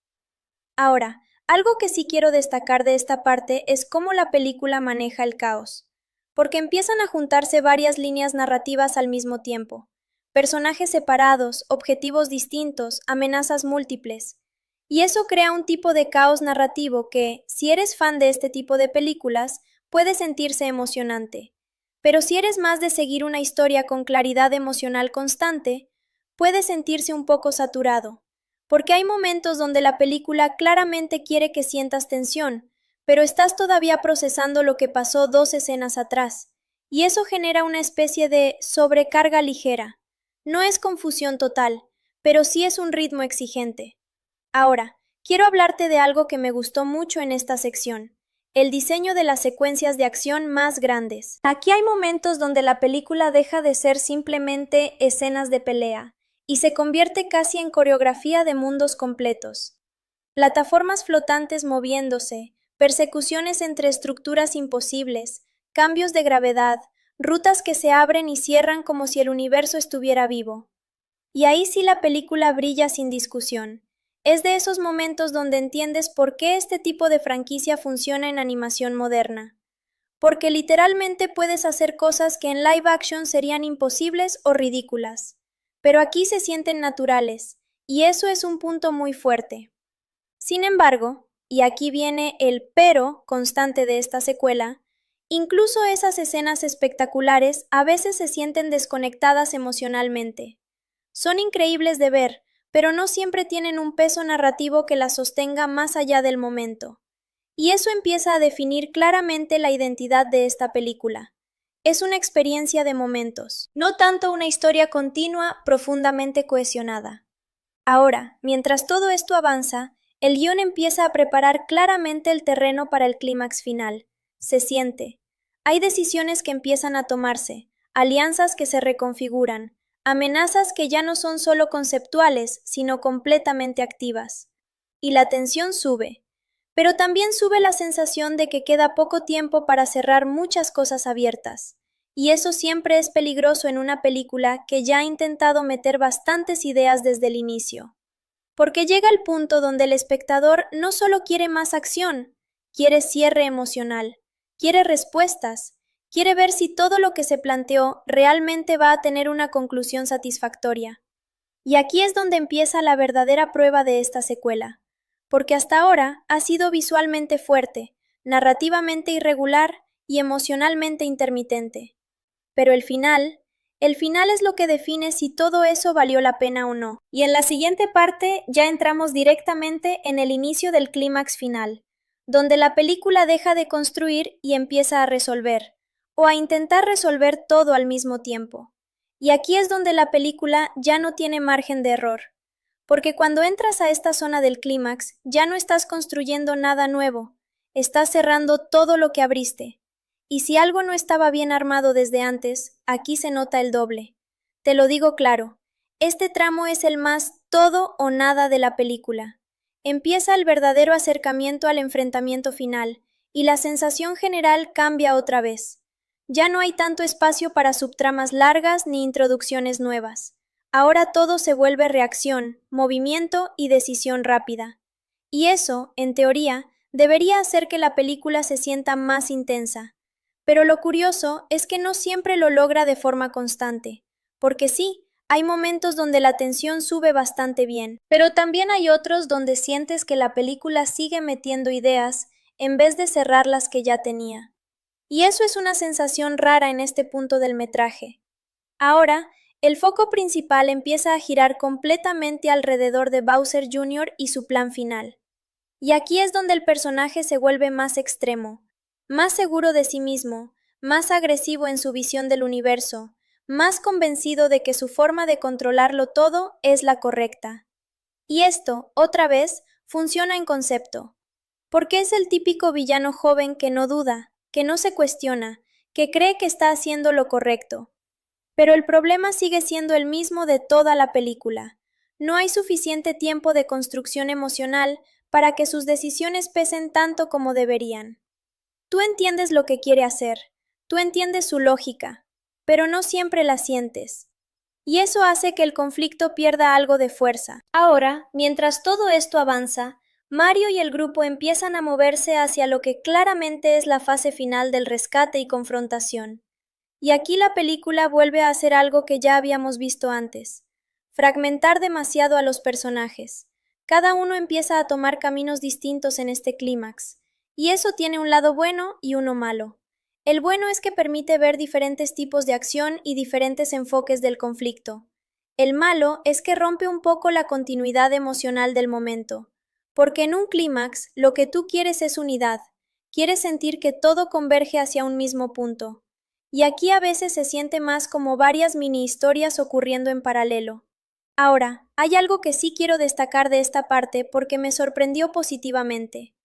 Ahora, algo que sí quiero destacar de esta parte es cómo la película maneja el caos, porque empiezan a juntarse varias líneas narrativas al mismo tiempo, personajes separados, objetivos distintos, amenazas múltiples, y eso crea un tipo de caos narrativo que, si eres fan de este tipo de películas, puede sentirse emocionante, pero si eres más de seguir una historia con claridad emocional constante, puede sentirse un poco saturado, porque hay momentos donde la película claramente quiere que sientas tensión, pero estás todavía procesando lo que pasó 2 escenas atrás, y eso genera una especie de sobrecarga ligera. No es confusión total, pero sí es un ritmo exigente. Ahora, quiero hablarte de algo que me gustó mucho en esta sección, el diseño de las secuencias de acción más grandes. Aquí hay momentos donde la película deja de ser simplemente escenas de pelea, y se convierte casi en coreografía de mundos completos. Plataformas flotantes moviéndose, persecuciones entre estructuras imposibles, cambios de gravedad, rutas que se abren y cierran como si el universo estuviera vivo. Y ahí sí la película brilla sin discusión. Es de esos momentos donde entiendes por qué este tipo de franquicia funciona en animación moderna. Porque literalmente puedes hacer cosas que en live action serían imposibles o ridículas. Pero aquí se sienten naturales, y eso es un punto muy fuerte. Sin embargo, y aquí viene el pero constante de esta secuela, incluso esas escenas espectaculares a veces se sienten desconectadas emocionalmente. Son increíbles de ver, pero no siempre tienen un peso narrativo que las sostenga más allá del momento. Y eso empieza a definir claramente la identidad de esta película. Es una experiencia de momentos, no tanto una historia continua, profundamente cohesionada. Ahora, mientras todo esto avanza, el guión empieza a preparar claramente el terreno para el clímax final. Se siente. Hay decisiones que empiezan a tomarse, alianzas que se reconfiguran, amenazas que ya no son solo conceptuales, sino completamente activas. Y la tensión sube. Pero también sube la sensación de que queda poco tiempo para cerrar muchas cosas abiertas. Y eso siempre es peligroso en una película que ya ha intentado meter bastantes ideas desde el inicio. Porque llega el punto donde el espectador no solo quiere más acción, quiere cierre emocional, quiere respuestas, quiere ver si todo lo que se planteó realmente va a tener una conclusión satisfactoria. Y aquí es donde empieza la verdadera prueba de esta secuela, porque hasta ahora ha sido visualmente fuerte, narrativamente irregular y emocionalmente intermitente. Pero el final es lo que define si todo eso valió la pena o no. Y en la siguiente parte ya entramos directamente en el inicio del clímax final, donde la película deja de construir y empieza a resolver, o a intentar resolver todo al mismo tiempo. Y aquí es donde la película ya no tiene margen de error, porque cuando entras a esta zona del clímax ya no estás construyendo nada nuevo, estás cerrando todo lo que abriste. Y si algo no estaba bien armado desde antes, aquí se nota el doble. Te lo digo claro, este tramo es el más todo o nada de la película. Empieza el verdadero acercamiento al enfrentamiento final, y la sensación general cambia otra vez. Ya no hay tanto espacio para subtramas largas ni introducciones nuevas. Ahora todo se vuelve reacción, movimiento y decisión rápida. Y eso, en teoría, debería hacer que la película se sienta más intensa. Pero lo curioso es que no siempre lo logra de forma constante, porque sí, hay momentos donde la tensión sube bastante bien, pero también hay otros donde sientes que la película sigue metiendo ideas en vez de cerrar las que ya tenía. Y eso es una sensación rara en este punto del metraje. Ahora, el foco principal empieza a girar completamente alrededor de Bowser Jr. y su plan final. Y aquí es donde el personaje se vuelve más extremo, más seguro de sí mismo, más agresivo en su visión del universo, más convencido de que su forma de controlarlo todo es la correcta. Y esto, otra vez, funciona en concepto, porque es el típico villano joven que no duda, que no se cuestiona, que cree que está haciendo lo correcto. Pero el problema sigue siendo el mismo de toda la película. No hay suficiente tiempo de construcción emocional para que sus decisiones pesen tanto como deberían. Tú entiendes lo que quiere hacer, tú entiendes su lógica, pero no siempre la sientes. Y eso hace que el conflicto pierda algo de fuerza. Ahora, mientras todo esto avanza, Mario y el grupo empiezan a moverse hacia lo que claramente es la fase final del rescate y confrontación. Y aquí la película vuelve a hacer algo que ya habíamos visto antes: fragmentar demasiado a los personajes. Cada uno empieza a tomar caminos distintos en este clímax, y eso tiene un lado bueno y uno malo. El bueno es que permite ver diferentes tipos de acción y diferentes enfoques del conflicto. El malo es que rompe un poco la continuidad emocional del momento, porque en un clímax lo que tú quieres es unidad, quieres sentir que todo converge hacia un mismo punto. Y aquí a veces se siente más como varias mini historias ocurriendo en paralelo. Ahora, hay algo que sí quiero destacar de esta parte porque me sorprendió positivamente: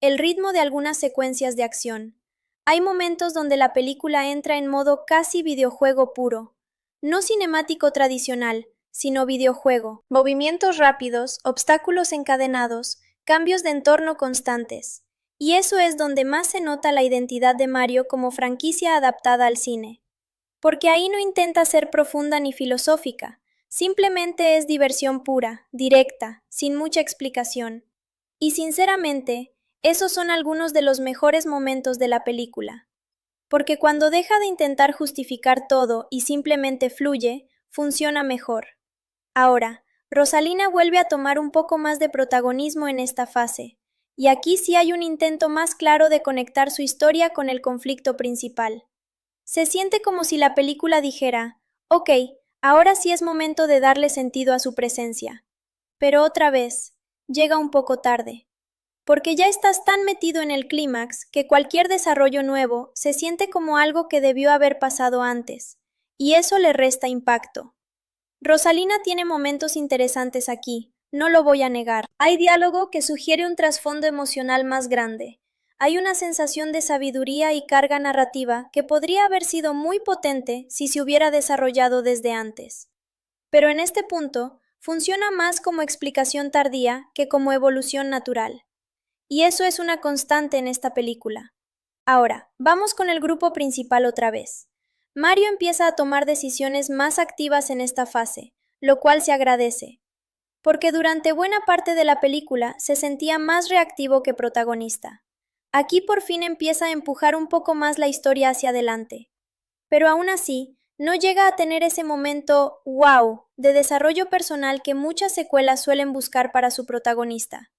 el ritmo de algunas secuencias de acción. Hay momentos donde la película entra en modo casi videojuego puro, no cinemático tradicional, sino videojuego. Movimientos rápidos, obstáculos encadenados, cambios de entorno constantes. Y eso es donde más se nota la identidad de Mario como franquicia adaptada al cine. Porque ahí no intenta ser profunda ni filosófica, simplemente es diversión pura, directa, sin mucha explicación. Y sinceramente, esos son algunos de los mejores momentos de la película. Porque cuando deja de intentar justificar todo y simplemente fluye, funciona mejor. Ahora, Rosalina vuelve a tomar un poco más de protagonismo en esta fase, y aquí sí hay un intento más claro de conectar su historia con el conflicto principal. Se siente como si la película dijera: ok, ahora sí es momento de darle sentido a su presencia. Pero otra vez, llega un poco tarde, porque ya estás tan metido en el clímax que cualquier desarrollo nuevo se siente como algo que debió haber pasado antes, y eso le resta impacto. Rosalina tiene momentos interesantes aquí, no lo voy a negar. Hay diálogo que sugiere un trasfondo emocional más grande. Hay una sensación de sabiduría y carga narrativa que podría haber sido muy potente si se hubiera desarrollado desde antes. Pero en este punto, funciona más como explicación tardía que como evolución natural. Y eso es una constante en esta película. Ahora, vamos con el grupo principal otra vez. Mario empieza a tomar decisiones más activas en esta fase, lo cual se agradece, porque durante buena parte de la película se sentía más reactivo que protagonista. Aquí por fin empieza a empujar un poco más la historia hacia adelante, pero aún así no llega a tener ese momento wow de desarrollo personal que muchas secuelas suelen buscar para su protagonista.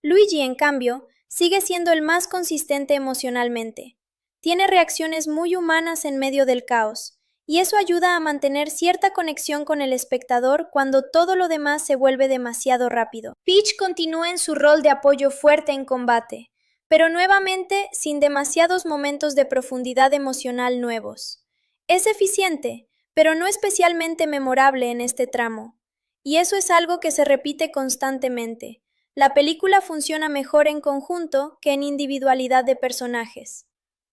Luigi, en cambio, sigue siendo el más consistente emocionalmente. Tiene reacciones muy humanas en medio del caos, y eso ayuda a mantener cierta conexión con el espectador cuando todo lo demás se vuelve demasiado rápido. Peach continúa en su rol de apoyo fuerte en combate, pero nuevamente sin demasiados momentos de profundidad emocional nuevos. Es eficiente, pero no especialmente memorable en este tramo, y eso es algo que se repite constantemente. La película funciona mejor en conjunto que en individualidad de personajes.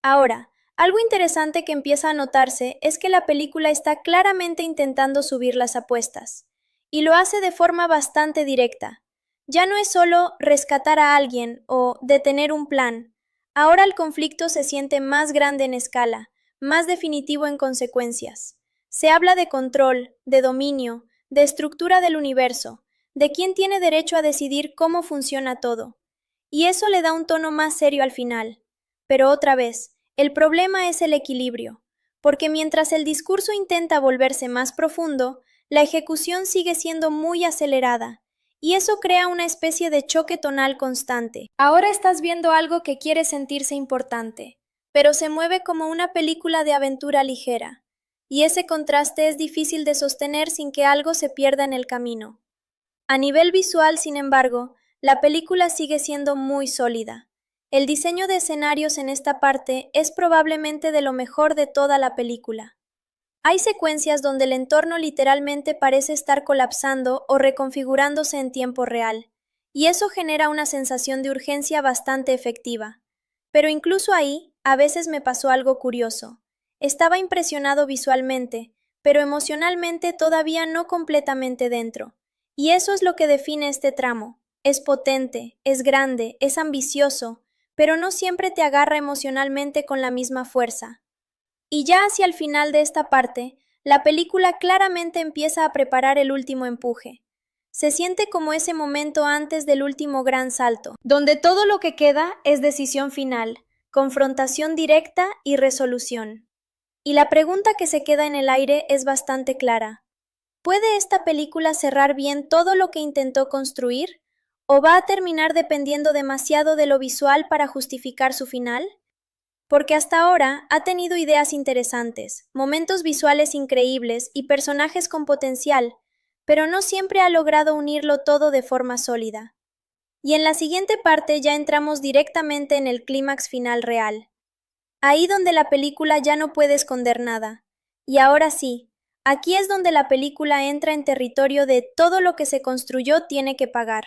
Ahora, algo interesante que empieza a notarse es que la película está claramente intentando subir las apuestas, y lo hace de forma bastante directa. Ya no es solo rescatar a alguien o detener un plan. Ahora el conflicto se siente más grande en escala, más definitivo en consecuencias. Se habla de control, de dominio, de estructura del universo, de quién tiene derecho a decidir cómo funciona todo. Y eso le da un tono más serio al final. Pero otra vez, el problema es el equilibrio, porque mientras el discurso intenta volverse más profundo, la ejecución sigue siendo muy acelerada, y eso crea una especie de choque tonal constante. Ahora estás viendo algo que quiere sentirse importante, pero se mueve como una película de aventura ligera, y ese contraste es difícil de sostener sin que algo se pierda en el camino. A nivel visual, sin embargo, la película sigue siendo muy sólida. El diseño de escenarios en esta parte es probablemente de lo mejor de toda la película. Hay secuencias donde el entorno literalmente parece estar colapsando o reconfigurándose en tiempo real, y eso genera una sensación de urgencia bastante efectiva. Pero incluso ahí, a veces me pasó algo curioso. Estaba impresionado visualmente, pero emocionalmente todavía no completamente dentro. Y eso es lo que define este tramo. Es potente, es grande, es ambicioso, pero no siempre te agarra emocionalmente con la misma fuerza. Y ya hacia el final de esta parte, la película claramente empieza a preparar el último empuje. Se siente como ese momento antes del último gran salto, donde todo lo que queda es decisión final, confrontación directa y resolución. Y la pregunta que se queda en el aire es bastante clara. ¿Puede esta película cerrar bien todo lo que intentó construir? ¿O va a terminar dependiendo demasiado de lo visual para justificar su final? Porque hasta ahora ha tenido ideas interesantes, momentos visuales increíbles y personajes con potencial, pero no siempre ha logrado unirlo todo de forma sólida. Y en la siguiente parte ya entramos directamente en el clímax final real. Ahí donde la película ya no puede esconder nada. Y ahora sí, aquí es donde la película entra en territorio de todo lo que se construyó tiene que pagar.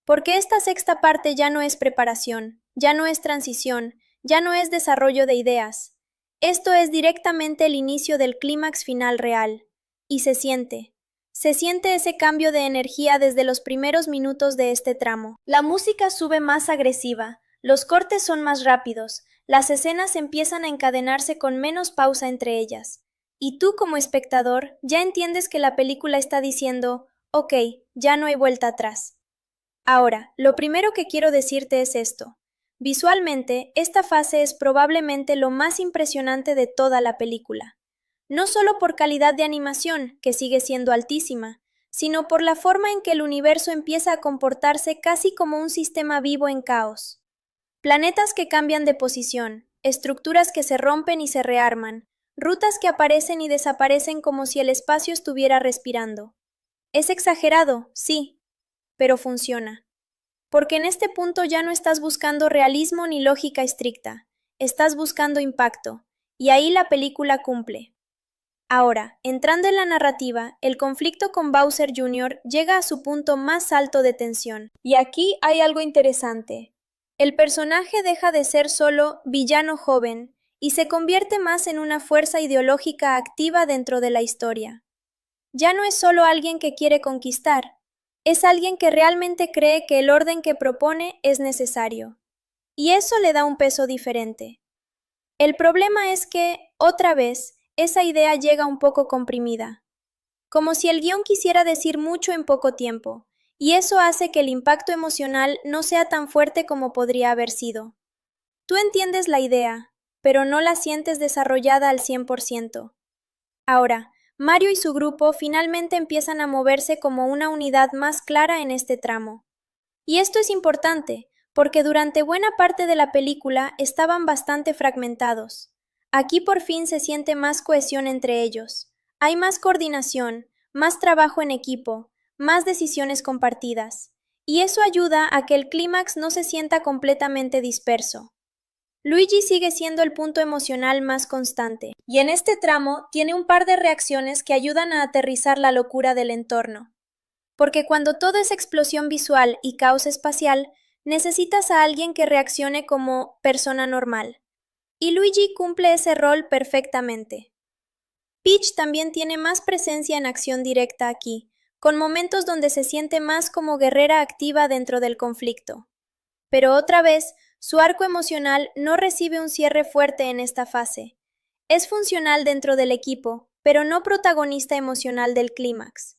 Porque esta sexta parte ya no es preparación, ya no es transición, ya no es desarrollo de ideas. Esto es directamente el inicio del clímax final real. Y se siente. Se siente ese cambio de energía desde los primeros minutos de este tramo. La música sube más agresiva, los cortes son más rápidos, las escenas empiezan a encadenarse con menos pausa entre ellas. Y tú como espectador ya entiendes que la película está diciendo, ok, ya no hay vuelta atrás. Ahora, lo primero que quiero decirte es esto. Visualmente, esta fase es probablemente lo más impresionante de toda la película. No solo por calidad de animación, que sigue siendo altísima, sino por la forma en que el universo empieza a comportarse casi como un sistema vivo en caos. Planetas que cambian de posición, estructuras que se rompen y se rearman, rutas que aparecen y desaparecen como si el espacio estuviera respirando. Es exagerado, sí, pero funciona. Porque en este punto ya no estás buscando realismo ni lógica estricta, estás buscando impacto, y ahí la película cumple. Ahora, entrando en la narrativa, el conflicto con Bowser Jr. llega a su punto más alto de tensión. Y aquí hay algo interesante. El personaje deja de ser solo villano joven y se convierte más en una fuerza ideológica activa dentro de la historia. Ya no es solo alguien que quiere conquistar, es alguien que realmente cree que el orden que propone es necesario. Y eso le da un peso diferente. El problema es que, otra vez, esa idea llega un poco comprimida, como si el guión quisiera decir mucho en poco tiempo, y eso hace que el impacto emocional no sea tan fuerte como podría haber sido. Tú entiendes la idea, pero no la sientes desarrollada al 100%. Ahora, Mario y su grupo finalmente empiezan a moverse como una unidad más clara en este tramo. Y esto es importante, porque durante buena parte de la película estaban bastante fragmentados. Aquí por fin se siente más cohesión entre ellos. Hay más coordinación, más trabajo en equipo, más decisiones compartidas. Y eso ayuda a que el clímax no se sienta completamente disperso. Luigi sigue siendo el punto emocional más constante, y en este tramo tiene un par de reacciones que ayudan a aterrizar la locura del entorno. Porque cuando todo es explosión visual y caos espacial, necesitas a alguien que reaccione como persona normal. Y Luigi cumple ese rol perfectamente. Peach también tiene más presencia en acción directa aquí, con momentos donde se siente más como guerrera activa dentro del conflicto. Pero otra vez, su arco emocional no recibe un cierre fuerte en esta fase. Es funcional dentro del equipo, pero no protagonista emocional del clímax.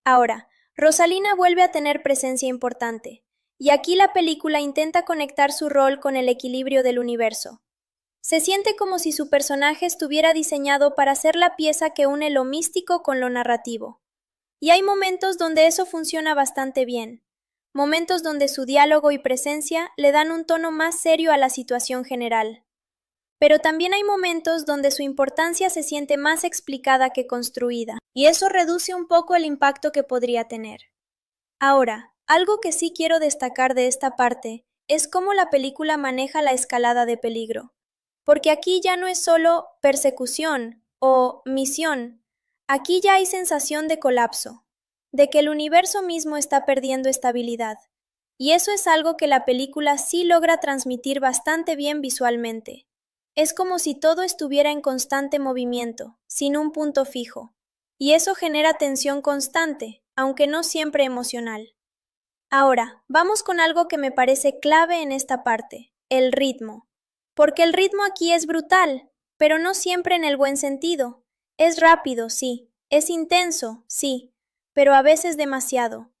Ahora, Rosalina vuelve a tener presencia importante, y aquí la película intenta conectar su rol con el equilibrio del universo. Se siente como si su personaje estuviera diseñado para ser la pieza que une lo místico con lo narrativo. Y hay momentos donde eso funciona bastante bien, momentos donde su diálogo y presencia le dan un tono más serio a la situación general. Pero también hay momentos donde su importancia se siente más explicada que construida, y eso reduce un poco el impacto que podría tener. Ahora, algo que sí quiero destacar de esta parte es cómo la película maneja la escalada de peligro, porque aquí ya no es solo persecución o misión, aquí ya hay sensación de colapso, de que el universo mismo está perdiendo estabilidad, y eso es algo que la película sí logra transmitir bastante bien visualmente. Es como si todo estuviera en constante movimiento, sin un punto fijo, y eso genera tensión constante, aunque no siempre emocional. Ahora, vamos con algo que me parece clave en esta parte, el ritmo. Porque el ritmo aquí es brutal, pero no siempre en el buen sentido. Es rápido, sí, es intenso, sí, pero a veces demasiado.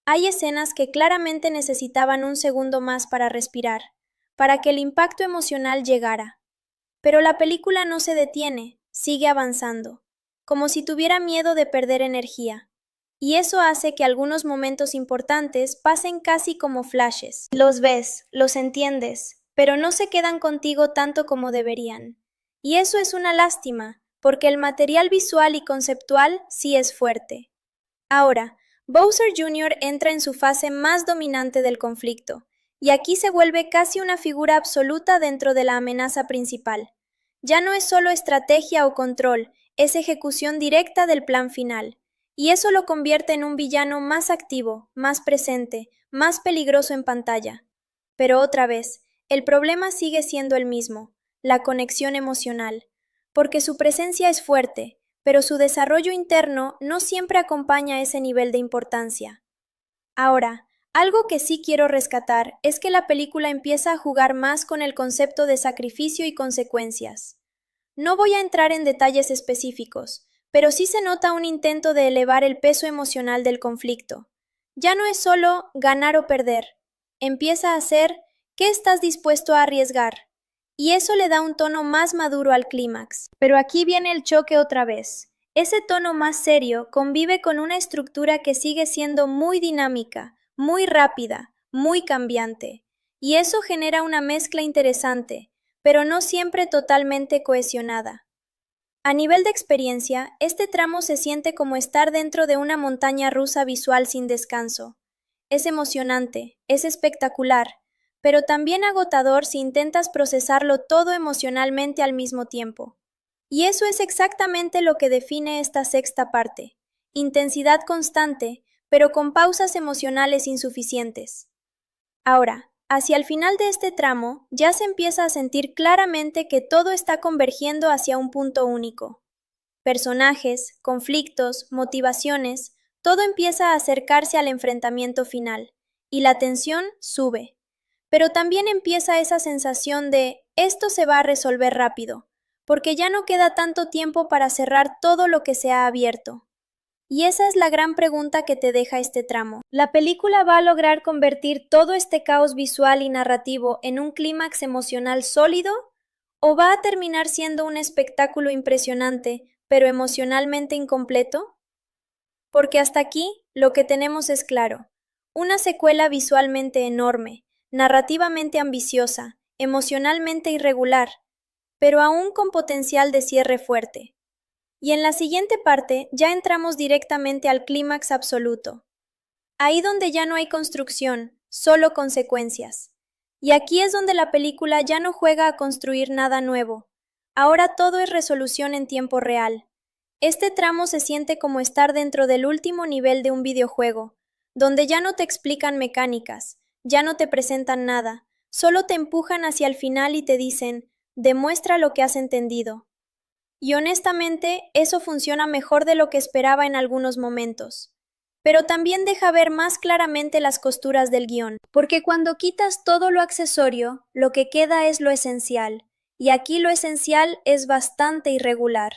Hay escenas que claramente necesitaban un segundo más para respirar, para que el impacto emocional llegara. Pero la película no se detiene, sigue avanzando, como si tuviera miedo de perder energía. Y eso hace que algunos momentos importantes pasen casi como flashes. Los ves, los entiendes, pero no se quedan contigo tanto como deberían. Y eso es una lástima, porque el material visual y conceptual sí es fuerte. Ahora, Bowser Jr. entra en su fase más dominante del conflicto, y aquí se vuelve casi una figura absoluta dentro de la amenaza principal. Ya no es solo estrategia o control, es ejecución directa del plan final, y eso lo convierte en un villano más activo, más presente, más peligroso en pantalla. Pero otra vez, el problema sigue siendo el mismo, la conexión emocional, porque su presencia es fuerte, pero su desarrollo interno no siempre acompaña ese nivel de importancia. Ahora, algo que sí quiero rescatar es que la película empieza a jugar más con el concepto de sacrificio y consecuencias. No voy a entrar en detalles específicos, pero sí se nota un intento de elevar el peso emocional del conflicto. Ya no es solo ganar o perder, empieza a ser ¿qué estás dispuesto a arriesgar? Y eso le da un tono más maduro al clímax. Pero aquí viene el choque otra vez. Ese tono más serio convive con una estructura que sigue siendo muy dinámica, muy rápida, muy cambiante. Y eso genera una mezcla interesante, pero no siempre totalmente cohesionada. A nivel de experiencia, este tramo se siente como estar dentro de una montaña rusa visual sin descanso. es emocionante, es espectacular, pero también agotador si intentas procesarlo todo emocionalmente al mismo tiempo. Y eso es exactamente lo que define esta sexta parte: intensidad constante, pero con pausas emocionales insuficientes. Ahora, hacia el final de este tramo, ya se empieza a sentir claramente que todo está convergiendo hacia un punto único. Personajes, conflictos, motivaciones, todo empieza a acercarse al enfrentamiento final, y la tensión sube. Pero también empieza esa sensación de esto se va a resolver rápido, porque ya no queda tanto tiempo para cerrar todo lo que se ha abierto. Y esa es la gran pregunta que te deja este tramo. ¿La película va a lograr convertir todo este caos visual y narrativo en un clímax emocional sólido? ¿O va a terminar siendo un espectáculo impresionante, pero emocionalmente incompleto? Porque hasta aquí lo que tenemos es claro: una secuela visualmente enorme, narrativamente ambiciosa, emocionalmente irregular, pero aún con potencial de cierre fuerte. Y en la siguiente parte ya entramos directamente al clímax absoluto. Ahí donde ya no hay construcción, solo consecuencias. Y aquí es donde la película ya no juega a construir nada nuevo. Ahora todo es resolución en tiempo real. Este tramo se siente como estar dentro del último nivel de un videojuego, donde ya no te explican mecánicas, ya no te presentan nada, solo te empujan hacia el final y te dicen, demuestra lo que has entendido. Y honestamente, eso funciona mejor de lo que esperaba en algunos momentos. Pero también deja ver más claramente las costuras del guión, porque cuando quitas todo lo accesorio, lo que queda es lo esencial, y aquí lo esencial es bastante irregular.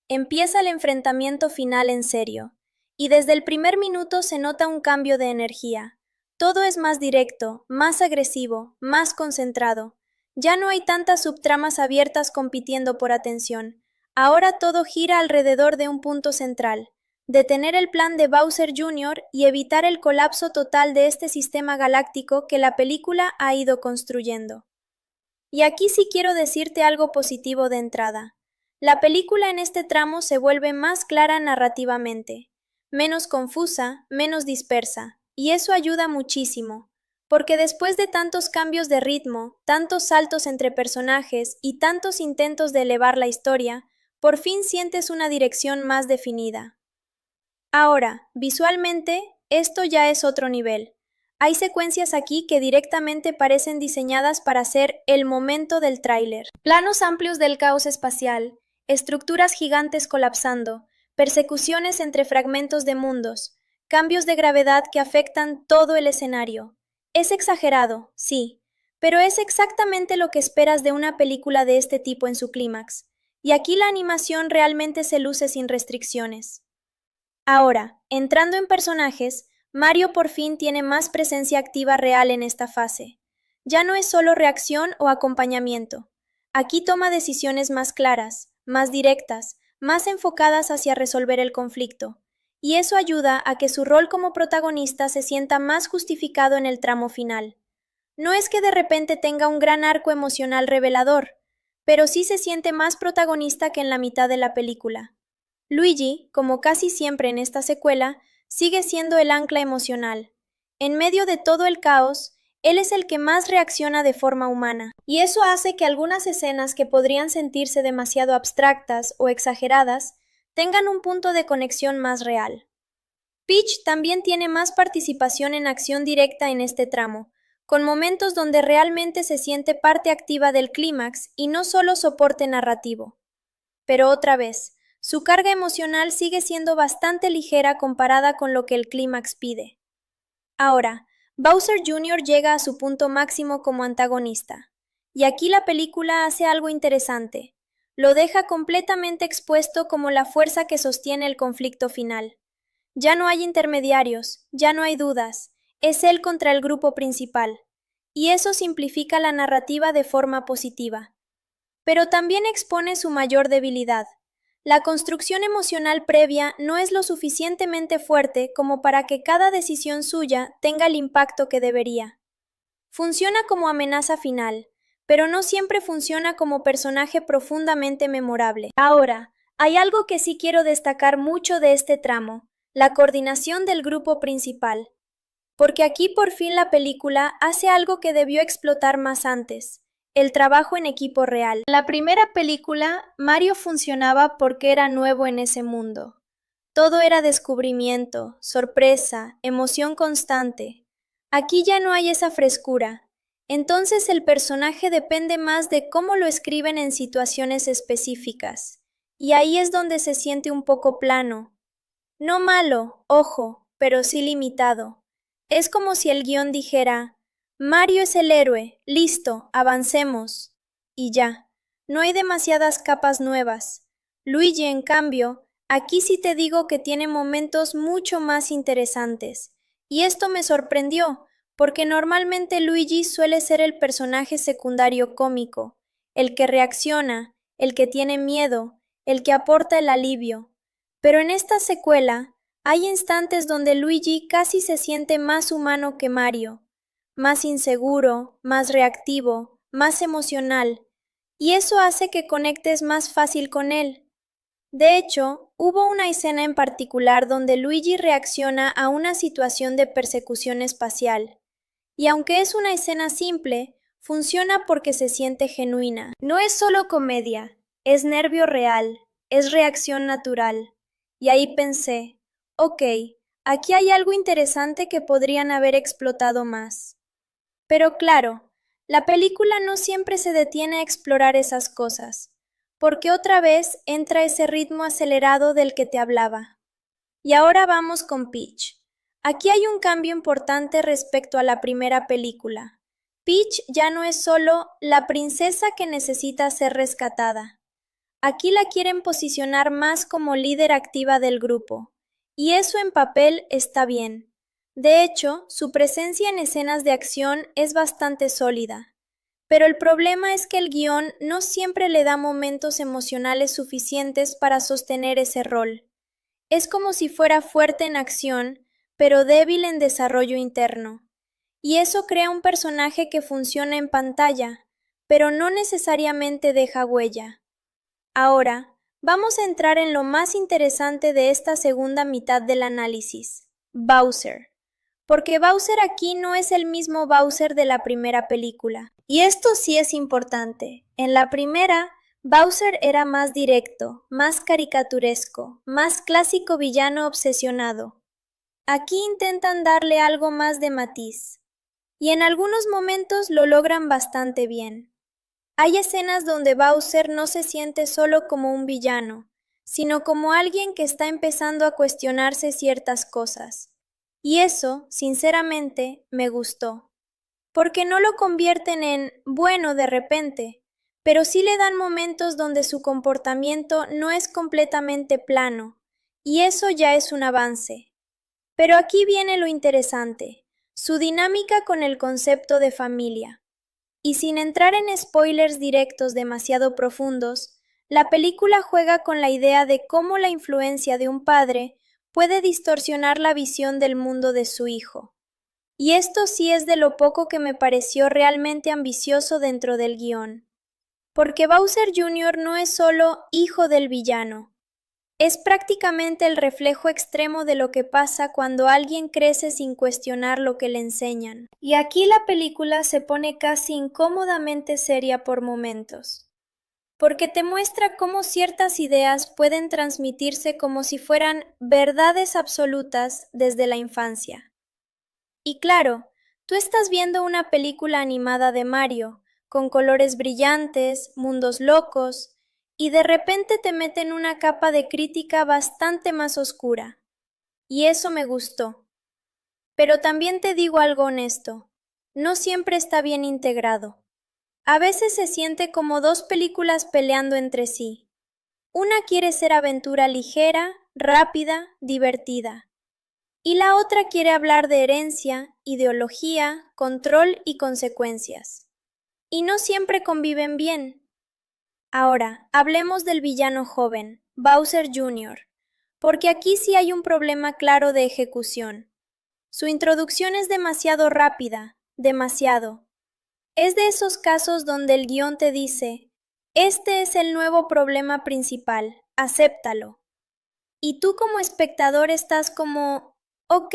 Empieza el enfrentamiento final en serio, y desde el primer minuto se nota un cambio de energía. Todo es más directo, más agresivo, más concentrado. Ya no hay tantas subtramas abiertas compitiendo por atención. Ahora todo gira alrededor de un punto central: detener el plan de Bowser Jr. y evitar el colapso total de este sistema galáctico que la película ha ido construyendo. Y aquí sí quiero decirte algo positivo de entrada. La película en este tramo se vuelve más clara narrativamente, menos confusa, menos dispersa, y eso ayuda muchísimo, porque después de tantos cambios de ritmo, tantos saltos entre personajes y tantos intentos de elevar la historia, por fin sientes una dirección más definida. Ahora, visualmente, esto ya es otro nivel. Hay secuencias aquí que directamente parecen diseñadas para ser el momento del tráiler. Planos amplios del caos espacial, estructuras gigantes colapsando, persecuciones entre fragmentos de mundos, cambios de gravedad que afectan todo el escenario. Es exagerado, sí, pero es exactamente lo que esperas de una película de este tipo en su clímax. Y aquí la animación realmente se luce sin restricciones. Ahora, entrando en personajes, Mario por fin tiene más presencia activa real en esta fase. Ya no es solo reacción o acompañamiento. Aquí toma decisiones más claras, más directas, más enfocadas hacia resolver el conflicto. Y eso ayuda a que su rol como protagonista se sienta más justificado en el tramo final. No es que de repente tenga un gran arco emocional revelador, pero sí se siente más protagonista que en la mitad de la película. Luigi, como casi siempre en esta secuela, sigue siendo el ancla emocional. En medio de todo el caos, él es el que más reacciona de forma humana, y eso hace que algunas escenas que podrían sentirse demasiado abstractas o exageradas tengan un punto de conexión más real. Peach también tiene más participación en acción directa en este tramo, con momentos donde realmente se siente parte activa del clímax y no solo soporte narrativo. Pero otra vez, su carga emocional sigue siendo bastante ligera comparada con lo que el clímax pide. Ahora, Bowser Jr. llega a su punto máximo como antagonista, y aquí la película hace algo interesante. Lo deja completamente expuesto como la fuerza que sostiene el conflicto final. Ya no hay intermediarios, ya no hay dudas, es él contra el grupo principal, y eso simplifica la narrativa de forma positiva. Pero también expone su mayor debilidad. La construcción emocional previa no es lo suficientemente fuerte como para que cada decisión suya tenga el impacto que debería. Funciona como amenaza final, pero no siempre funciona como personaje profundamente memorable. Ahora, hay algo que sí quiero destacar mucho de este tramo: la coordinación del grupo principal. porque aquí por fin la película hace algo que debió explotar más antes, el trabajo en equipo real. En la primera película, Mario funcionaba porque era nuevo en ese mundo. Todo era descubrimiento, sorpresa, emoción constante. Aquí ya no hay esa frescura. Entonces el personaje depende más de cómo lo escriben en situaciones específicas. Y ahí es donde se siente un poco plano. No malo, ojo, pero sí limitado. Es como si el guión dijera, Mario es el héroe, listo, avancemos. Y ya, no hay demasiadas capas nuevas. Luigi, en cambio, aquí sí te digo que tiene momentos mucho más interesantes. Y esto me sorprendió, porque normalmente Luigi suele ser el personaje secundario cómico, el que reacciona, el que tiene miedo, el que aporta el alivio. Pero en esta secuela hay instantes donde Luigi casi se siente más humano que Mario, más inseguro, más reactivo, más emocional, y eso hace que conectes más fácil con él. De hecho, hubo una escena en particular donde Luigi reacciona a una situación de persecución espacial, y aunque es una escena simple, funciona porque se siente genuina. No es solo comedia, es nervio real, es reacción natural. Y ahí pensé, ok, aquí hay algo interesante que podrían haber explotado más. Pero claro, la película no siempre se detiene a explorar esas cosas, porque otra vez entra ese ritmo acelerado del que te hablaba. Y ahora vamos con Peach. Aquí hay un cambio importante respecto a la primera película. Peach ya no es solo la princesa que necesita ser rescatada. Aquí la quieren posicionar más como líder activa del grupo, y eso en papel está bien. De hecho, su presencia en escenas de acción es bastante sólida. Pero el problema es que el guión no siempre le da momentos emocionales suficientes para sostener ese rol. Es como si fuera fuerte en acción, pero débil en desarrollo interno. Y eso crea un personaje que funciona en pantalla, pero no necesariamente deja huella. Ahora, vamos a entrar en lo más interesante de esta segunda mitad del análisis, Bowser. Porque Bowser aquí no es el mismo Bowser de la primera película. Y esto sí es importante. En la primera, Bowser era más directo, más caricaturesco, más clásico villano obsesionado. Aquí intentan darle algo más de matiz. Y en algunos momentos lo logran bastante bien. Hay escenas donde Bowser no se siente solo como un villano, sino como alguien que está empezando a cuestionarse ciertas cosas. Y eso, sinceramente, me gustó. Porque no lo convierten en bueno de repente, pero sí le dan momentos donde su comportamiento no es completamente plano, y eso ya es un avance. Pero aquí viene lo interesante, su dinámica con el concepto de familia. Y sin entrar en spoilers directos demasiado profundos, la película juega con la idea de cómo la influencia de un padre puede distorsionar la visión del mundo de su hijo. Y esto sí es de lo poco que me pareció realmente ambicioso dentro del guión. Porque Bowser Jr. no es solo hijo del villano, es prácticamente el reflejo extremo de lo que pasa cuando alguien crece sin cuestionar lo que le enseñan. Y aquí la película se pone casi incómodamente seria por momentos, porque te muestra cómo ciertas ideas pueden transmitirse como si fueran verdades absolutas desde la infancia. Y claro, tú estás viendo una película animada de Mario, con colores brillantes, mundos locos, y de repente te meten una capa de crítica bastante más oscura. Y eso me gustó. Pero también te digo algo honesto, no siempre está bien integrado. A veces se siente como dos películas peleando entre sí. Una quiere ser aventura ligera, rápida, divertida. Y la otra quiere hablar de herencia, ideología, control y consecuencias. Y no siempre conviven bien. Ahora, hablemos del villano joven, Bowser Jr., porque aquí sí hay un problema claro de ejecución. Su introducción es demasiado rápida, demasiado. Es de esos casos donde el guión te dice, este es el nuevo problema principal, acéptalo. Y tú como espectador estás como, ok,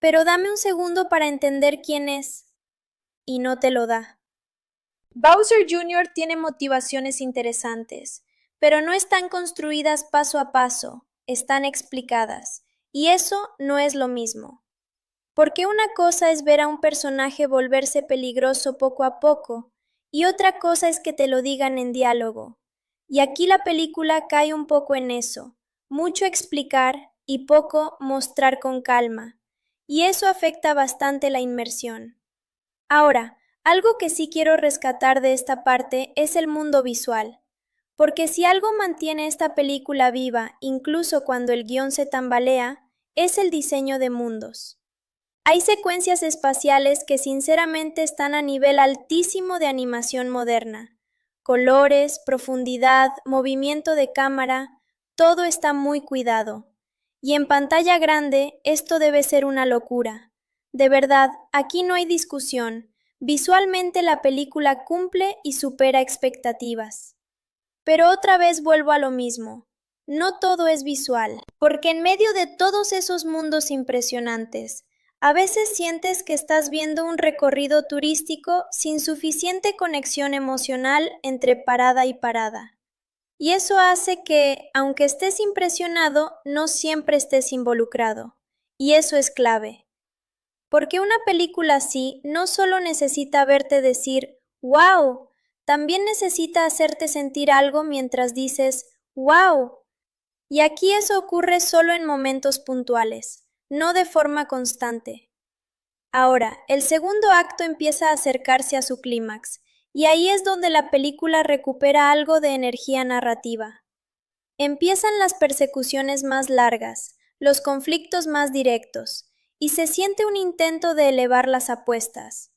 pero dame un segundo para entender quién es. Y no te lo da. Bowser Jr. tiene motivaciones interesantes, pero no están construidas paso a paso, están explicadas, y eso no es lo mismo. Porque una cosa es ver a un personaje volverse peligroso poco a poco, y otra cosa es que te lo digan en diálogo. Y aquí la película cae un poco en eso, mucho explicar y poco mostrar con calma, y eso afecta bastante la inmersión. Ahora, algo que sí quiero rescatar de esta parte es el mundo visual, porque si algo mantiene esta película viva, incluso cuando el guión se tambalea, es el diseño de mundos. Hay secuencias espaciales que sinceramente están a nivel altísimo de animación moderna. Colores, profundidad, movimiento de cámara, todo está muy cuidado. Y en pantalla grande esto debe ser una locura. De verdad, aquí no hay discusión. Visualmente la película cumple y supera expectativas. Pero otra vez vuelvo a lo mismo. No todo es visual, porque en medio de todos esos mundos impresionantes, a veces sientes que estás viendo un recorrido turístico sin suficiente conexión emocional entre parada y parada. Y eso hace que, aunque estés impresionado, no siempre estés involucrado. Y eso es clave. Porque una película así no solo necesita verte decir ¡wow!, también necesita hacerte sentir algo mientras dices ¡wow! Y aquí eso ocurre solo en momentos puntuales, no de forma constante. Ahora, el segundo acto empieza a acercarse a su clímax, y ahí es donde la película recupera algo de energía narrativa. Empiezan las persecuciones más largas, los conflictos más directos, y se siente un intento de elevar las apuestas.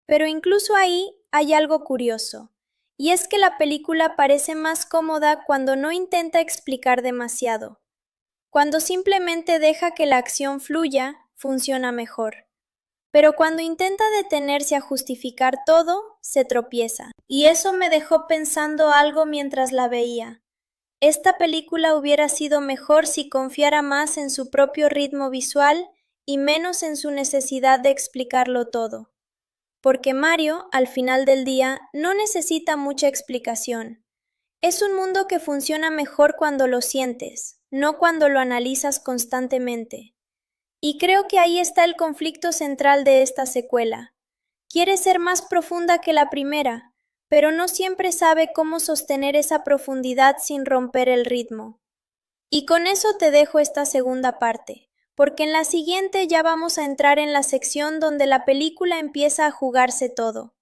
Pero incluso ahí hay algo curioso, y es que la película parece más cómoda cuando no intenta explicar demasiado. Cuando simplemente deja que la acción fluya, funciona mejor. Pero cuando intenta detenerse a justificar todo, se tropieza. Y eso me dejó pensando algo mientras la veía. Esta película hubiera sido mejor si confiara más en su propio ritmo visual y menos en su necesidad de explicarlo todo. Porque Mario, al final del día, no necesita mucha explicación. Es un mundo que funciona mejor cuando lo sientes, no cuando lo analizas constantemente. Y creo que ahí está el conflicto central de esta secuela. Quiere ser más profunda que la primera, pero no siempre sabe cómo sostener esa profundidad sin romper el ritmo. Y con eso te dejo esta segunda parte, porque en la siguiente ya vamos a entrar en la sección donde la película empieza a jugarse todo,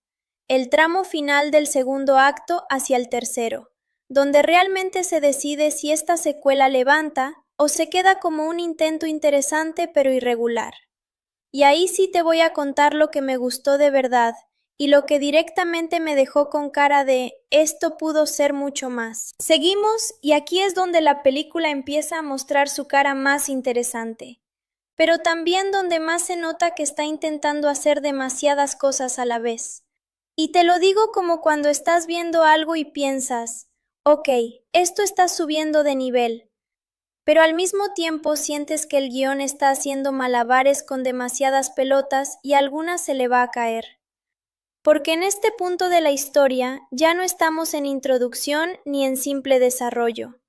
el tramo final del segundo acto hacia el tercero, donde realmente se decide si esta secuela levanta o se queda como un intento interesante pero irregular. Y ahí sí te voy a contar lo que me gustó de verdad y lo que directamente me dejó con cara de esto pudo ser mucho más. Seguimos y aquí es donde la película empieza a mostrar su cara más interesante, pero también donde más se nota que está intentando hacer demasiadas cosas a la vez. Y te lo digo como cuando estás viendo algo y piensas, ok, esto está subiendo de nivel, pero al mismo tiempo sientes que el guión está haciendo malabares con demasiadas pelotas y alguna se le va a caer. Porque en este punto de la historia ya no estamos en introducción ni en simple desarrollo.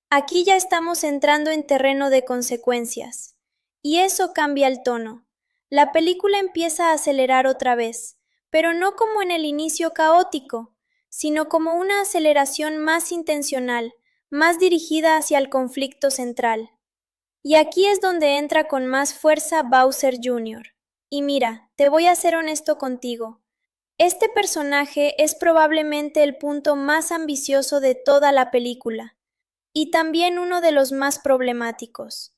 Aquí ya estamos entrando en terreno de consecuencias. Y eso cambia el tono. La película empieza a acelerar otra vez, pero no como en el inicio caótico, sino como una aceleración más intencional, más dirigida hacia el conflicto central. Y aquí es donde entra con más fuerza Bowser Jr. Y mira, te voy a ser honesto contigo. Este personaje es probablemente el punto más ambicioso de toda la película, y también uno de los más problemáticos,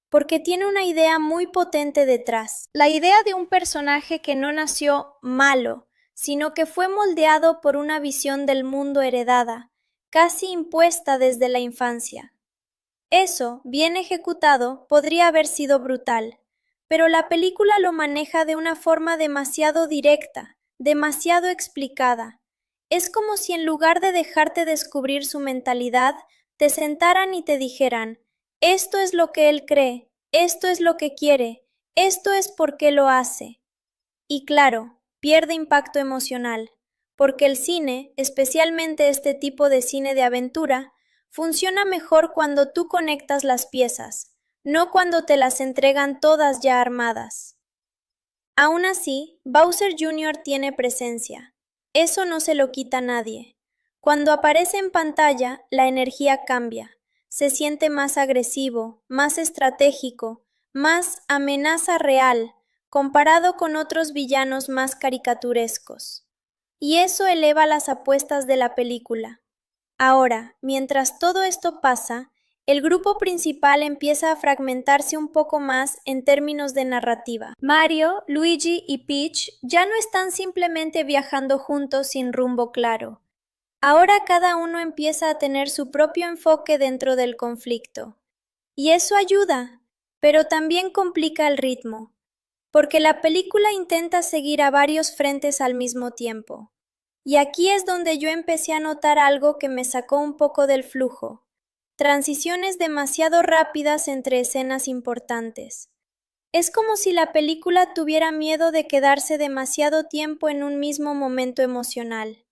porque tiene una idea muy potente detrás, la idea de un personaje que no nació malo, sino que fue moldeado por una visión del mundo heredada, casi impuesta desde la infancia. Eso, bien ejecutado, podría haber sido brutal, pero la película lo maneja de una forma demasiado directa, demasiado explicada. Es como si en lugar de dejarte descubrir su mentalidad, te sentaran y te dijeran, esto es lo que él cree, esto es lo que quiere, esto es por qué lo hace. Y claro, pierde impacto emocional, porque el cine, especialmente este tipo de cine de aventura, funciona mejor cuando tú conectas las piezas, no cuando te las entregan todas ya armadas. Aún así, Bowser Jr. tiene presencia. Eso no se lo quita nadie. Cuando aparece en pantalla, la energía cambia. Se siente más agresivo, más estratégico, más amenaza real, comparado con otros villanos más caricaturescos. Y eso eleva las apuestas de la película. Ahora, mientras todo esto pasa, el grupo principal empieza a fragmentarse un poco más en términos de narrativa. Mario, Luigi y Peach ya no están simplemente viajando juntos sin rumbo claro. Ahora cada uno empieza a tener su propio enfoque dentro del conflicto. Y eso ayuda, pero también complica el ritmo, porque la película intenta seguir a varios frentes al mismo tiempo. Y aquí es donde yo empecé a notar algo que me sacó un poco del flujo. Transiciones demasiado rápidas entre escenas importantes. Es como si la película tuviera miedo de quedarse demasiado tiempo en un mismo momento emocional.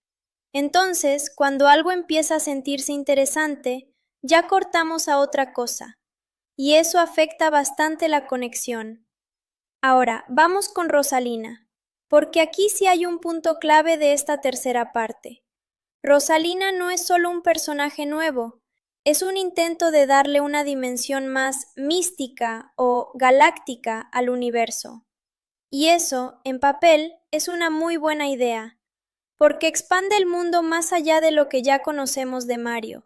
Entonces, cuando algo empieza a sentirse interesante, ya cortamos a otra cosa. Y eso afecta bastante la conexión. Ahora, vamos con Rosalina, porque aquí sí hay un punto clave de esta tercera parte. Rosalina no es solo un personaje nuevo, es un intento de darle una dimensión más mística o galáctica al universo. Y eso, en papel, es una muy buena idea, porque expande el mundo más allá de lo que ya conocemos de Mario.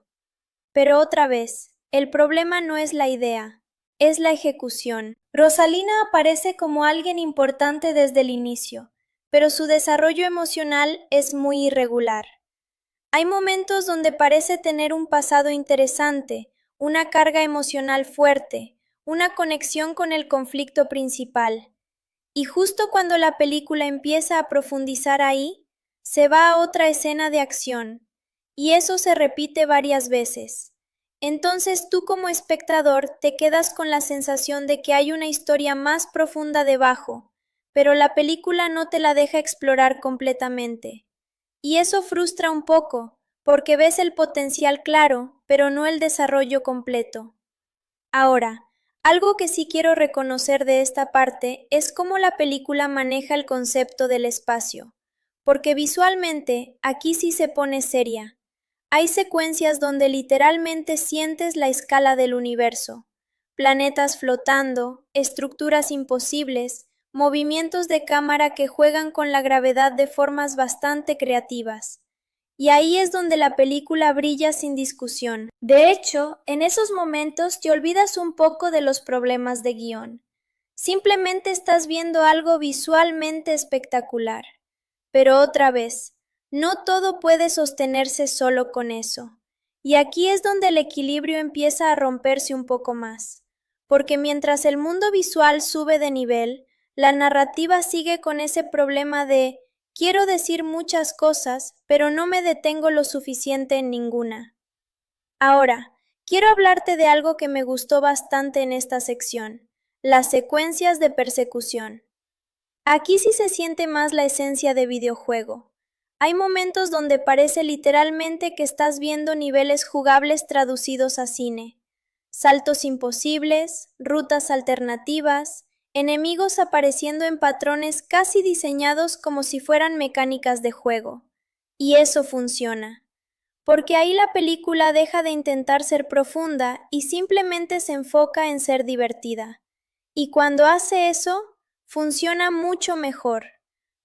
Pero otra vez, el problema no es la idea, es la ejecución. Rosalina aparece como alguien importante desde el inicio, pero su desarrollo emocional es muy irregular. Hay momentos donde parece tener un pasado interesante, una carga emocional fuerte, una conexión con el conflicto principal. Y justo cuando la película empieza a profundizar ahí, se va a otra escena de acción, y eso se repite varias veces. Entonces tú como espectador te quedas con la sensación de que hay una historia más profunda debajo, pero la película no te la deja explorar completamente. Y eso frustra un poco, porque ves el potencial claro, pero no el desarrollo completo. Ahora, algo que sí quiero reconocer de esta parte es cómo la película maneja el concepto del espacio, porque visualmente aquí sí se pone seria. Hay secuencias donde literalmente sientes la escala del universo, planetas flotando, estructuras imposibles, movimientos de cámara que juegan con la gravedad de formas bastante creativas. Y ahí es donde la película brilla sin discusión. De hecho, en esos momentos te olvidas un poco de los problemas de guión. Simplemente estás viendo algo visualmente espectacular. Pero otra vez, no todo puede sostenerse solo con eso. Y aquí es donde el equilibrio empieza a romperse un poco más. Porque mientras el mundo visual sube de nivel, la narrativa sigue con ese problema de quiero decir muchas cosas, pero no me detengo lo suficiente en ninguna. Ahora, quiero hablarte de algo que me gustó bastante en esta sección, las secuencias de persecución. Aquí sí se siente más la esencia de videojuego. Hay momentos donde parece literalmente que estás viendo niveles jugables traducidos a cine. Saltos imposibles, rutas alternativas, enemigos apareciendo en patrones casi diseñados como si fueran mecánicas de juego. Y eso funciona. Porque ahí la película deja de intentar ser profunda y simplemente se enfoca en ser divertida. Y cuando hace eso, funciona mucho mejor.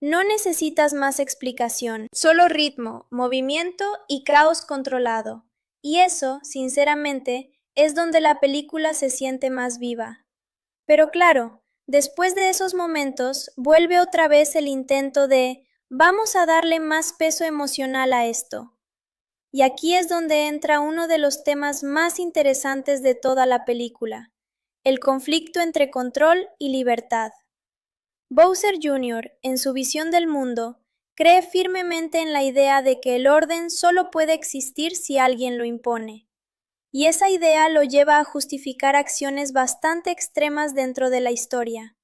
No necesitas más explicación, solo ritmo, movimiento y caos controlado. Y eso, sinceramente, es donde la película se siente más viva. Pero claro, después de esos momentos, vuelve otra vez el intento de vamos a darle más peso emocional a esto. Y aquí es donde entra uno de los temas más interesantes de toda la película, el conflicto entre control y libertad. Bowser Jr., en su visión del mundo, cree firmemente en la idea de que el orden solo puede existir si alguien lo impone. Y esa idea lo lleva a justificar acciones bastante extremas dentro de la historia.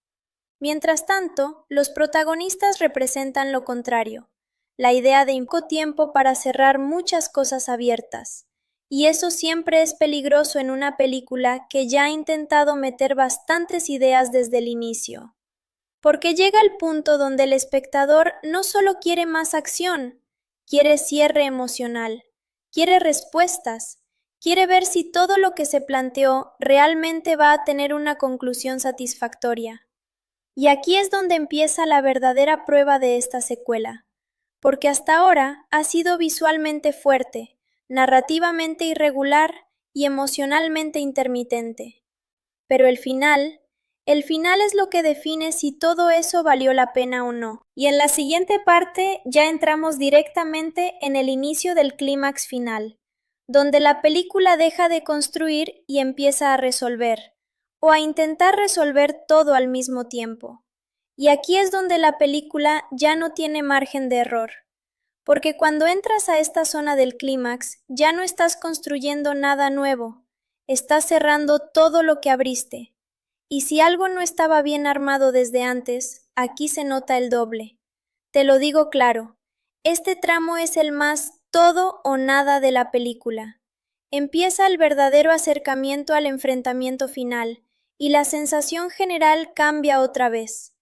Mientras tanto, los protagonistas representan lo contrario, la idea de poco tiempo para cerrar muchas cosas abiertas. Y eso siempre es peligroso en una película que ya ha intentado meter bastantes ideas desde el inicio. Porque llega el punto donde el espectador no solo quiere más acción, quiere cierre emocional, quiere respuestas, quiere ver si todo lo que se planteó realmente va a tener una conclusión satisfactoria. Y aquí es donde empieza la verdadera prueba de esta secuela, porque hasta ahora ha sido visualmente fuerte, narrativamente irregular y emocionalmente intermitente. Pero el final es lo que define si todo eso valió la pena o no. Y en la siguiente parte ya entramos directamente en el inicio del clímax final, donde la película deja de construir y empieza a resolver, o a intentar resolver todo al mismo tiempo. Y aquí es donde la película ya no tiene margen de error, porque cuando entras a esta zona del clímax ya no estás construyendo nada nuevo, estás cerrando todo lo que abriste. Y si algo no estaba bien armado desde antes, aquí se nota el doble. Te lo digo claro, este tramo es el más todo o nada de la película. Empieza el verdadero acercamiento al enfrentamiento final, y la sensación general cambia otra vez.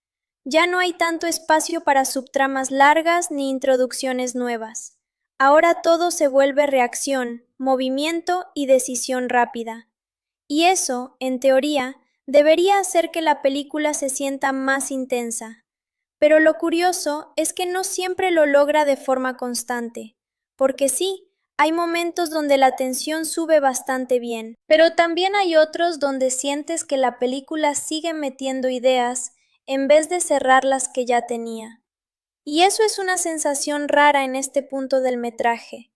Ya no hay tanto espacio para subtramas largas ni introducciones nuevas. Ahora todo se vuelve reacción, movimiento y decisión rápida. Y eso, en teoría, debería hacer que la película se sienta más intensa. Pero lo curioso es que no siempre lo logra de forma constante, porque sí, hay momentos donde la tensión sube bastante bien, pero también hay otros donde sientes que la película sigue metiendo ideas en vez de cerrar las que ya tenía. Y eso es una sensación rara en este punto del metraje.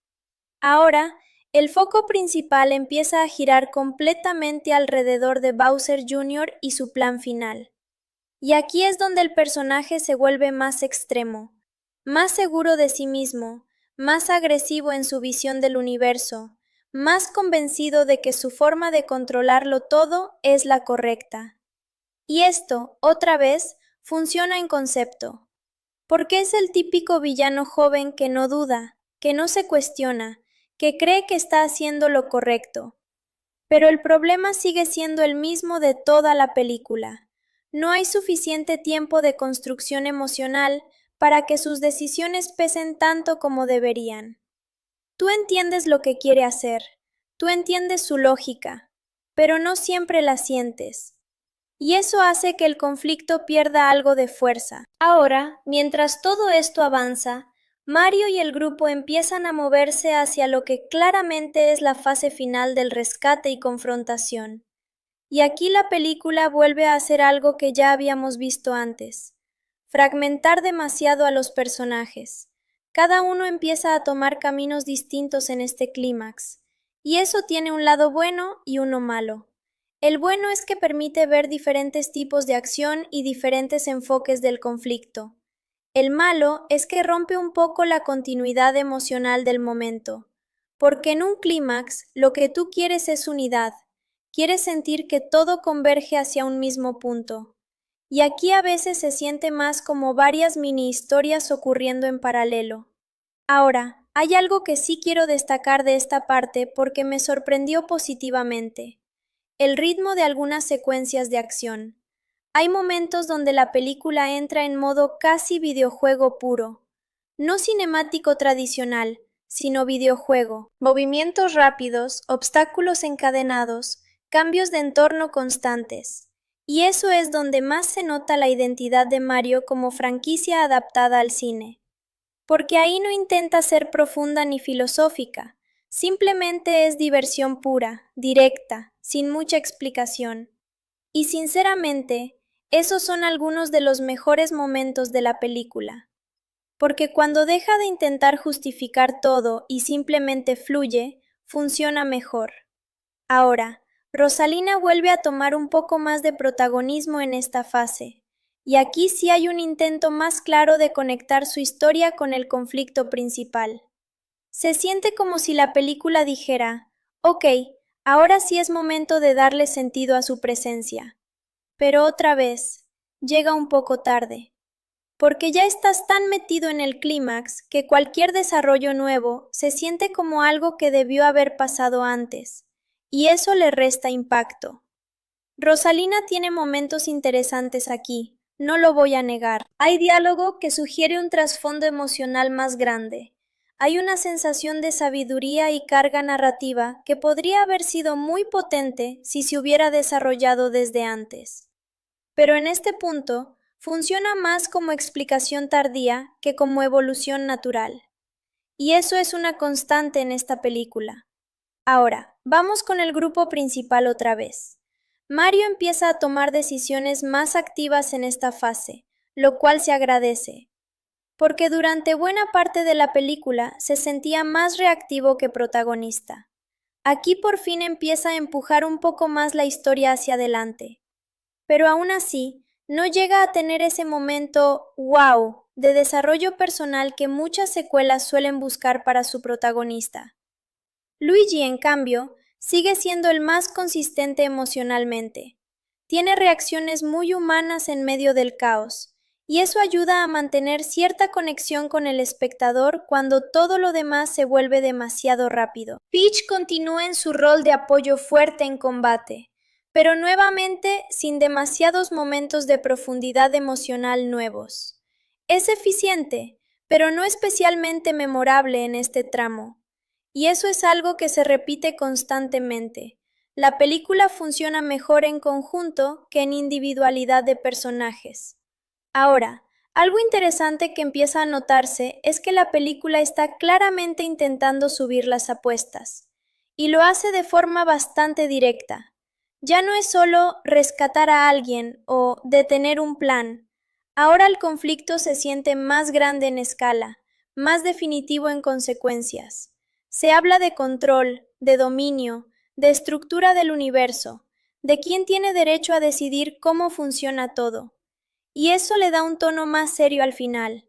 Ahora, el foco principal empieza a girar completamente alrededor de Bowser Jr. y su plan final. Y aquí es donde el personaje se vuelve más extremo, más seguro de sí mismo, más agresivo en su visión del universo, más convencido de que su forma de controlarlo todo es la correcta. Y esto, otra vez, funciona en concepto, porque es el típico villano joven que no duda, que no se cuestiona, que cree que está haciendo lo correcto. Pero el problema sigue siendo el mismo de toda la película. No hay suficiente tiempo de construcción emocional para que sus decisiones pesen tanto como deberían. Tú entiendes lo que quiere hacer, tú entiendes su lógica, pero no siempre la sientes. Y eso hace que el conflicto pierda algo de fuerza. Ahora, mientras todo esto avanza, Mario y el grupo empiezan a moverse hacia lo que claramente es la fase final del rescate y confrontación. Y aquí la película vuelve a hacer algo que ya habíamos visto antes: fragmentar demasiado a los personajes. Cada uno empieza a tomar caminos distintos en este clímax, y eso tiene un lado bueno y uno malo. El bueno es que permite ver diferentes tipos de acción y diferentes enfoques del conflicto. El malo es que rompe un poco la continuidad emocional del momento, porque en un clímax lo que tú quieres es unidad, quieres sentir que todo converge hacia un mismo punto. Y aquí a veces se siente más como varias mini historias ocurriendo en paralelo. Ahora, hay algo que sí quiero destacar de esta parte porque me sorprendió positivamente: el ritmo de algunas secuencias de acción. Hay momentos donde la película entra en modo casi videojuego puro, no cinemático tradicional, sino videojuego. Movimientos rápidos, obstáculos encadenados, cambios de entorno constantes. Y eso es donde más se nota la identidad de Mario como franquicia adaptada al cine. Porque ahí no intenta ser profunda ni filosófica, simplemente es diversión pura, directa, sin mucha explicación. Y sinceramente, esos son algunos de los mejores momentos de la película. Porque cuando deja de intentar justificar todo y simplemente fluye, funciona mejor. Ahora, Rosalina vuelve a tomar un poco más de protagonismo en esta fase, y aquí sí hay un intento más claro de conectar su historia con el conflicto principal. Se siente como si la película dijera: ok, ahora sí es momento de darle sentido a su presencia. Pero otra vez, llega un poco tarde, porque ya estás tan metido en el clímax que cualquier desarrollo nuevo se siente como algo que debió haber pasado antes, y eso le resta impacto. Rosalina tiene momentos interesantes aquí, no lo voy a negar. Hay diálogo que sugiere un trasfondo emocional más grande. Hay una sensación de sabiduría y carga narrativa que podría haber sido muy potente si se hubiera desarrollado desde antes. Pero en este punto, funciona más como explicación tardía que como evolución natural. Y eso es una constante en esta película. Ahora, vamos con el grupo principal otra vez. Mario empieza a tomar decisiones más activas en esta fase, lo cual se agradece, porque durante buena parte de la película se sentía más reactivo que protagonista. Aquí por fin empieza a empujar un poco más la historia hacia adelante, pero aún así no llega a tener ese momento wow de desarrollo personal que muchas secuelas suelen buscar para su protagonista. Luigi, en cambio, sigue siendo el más consistente emocionalmente. Tiene reacciones muy humanas en medio del caos, y eso ayuda a mantener cierta conexión con el espectador cuando todo lo demás se vuelve demasiado rápido. Peach continúa en su rol de apoyo fuerte en combate, pero nuevamente sin demasiados momentos de profundidad emocional nuevos. Es eficiente, pero no especialmente memorable en este tramo. Y eso es algo que se repite constantemente. La película funciona mejor en conjunto que en individualidad de personajes. Ahora, algo interesante que empieza a notarse es que la película está claramente intentando subir las apuestas, y lo hace de forma bastante directa. Ya no es solo rescatar a alguien o detener un plan. Ahora el conflicto se siente más grande en escala, más definitivo en consecuencias. Se habla de control, de dominio, de estructura del universo, de quién tiene derecho a decidir cómo funciona todo. Y eso le da un tono más serio al final.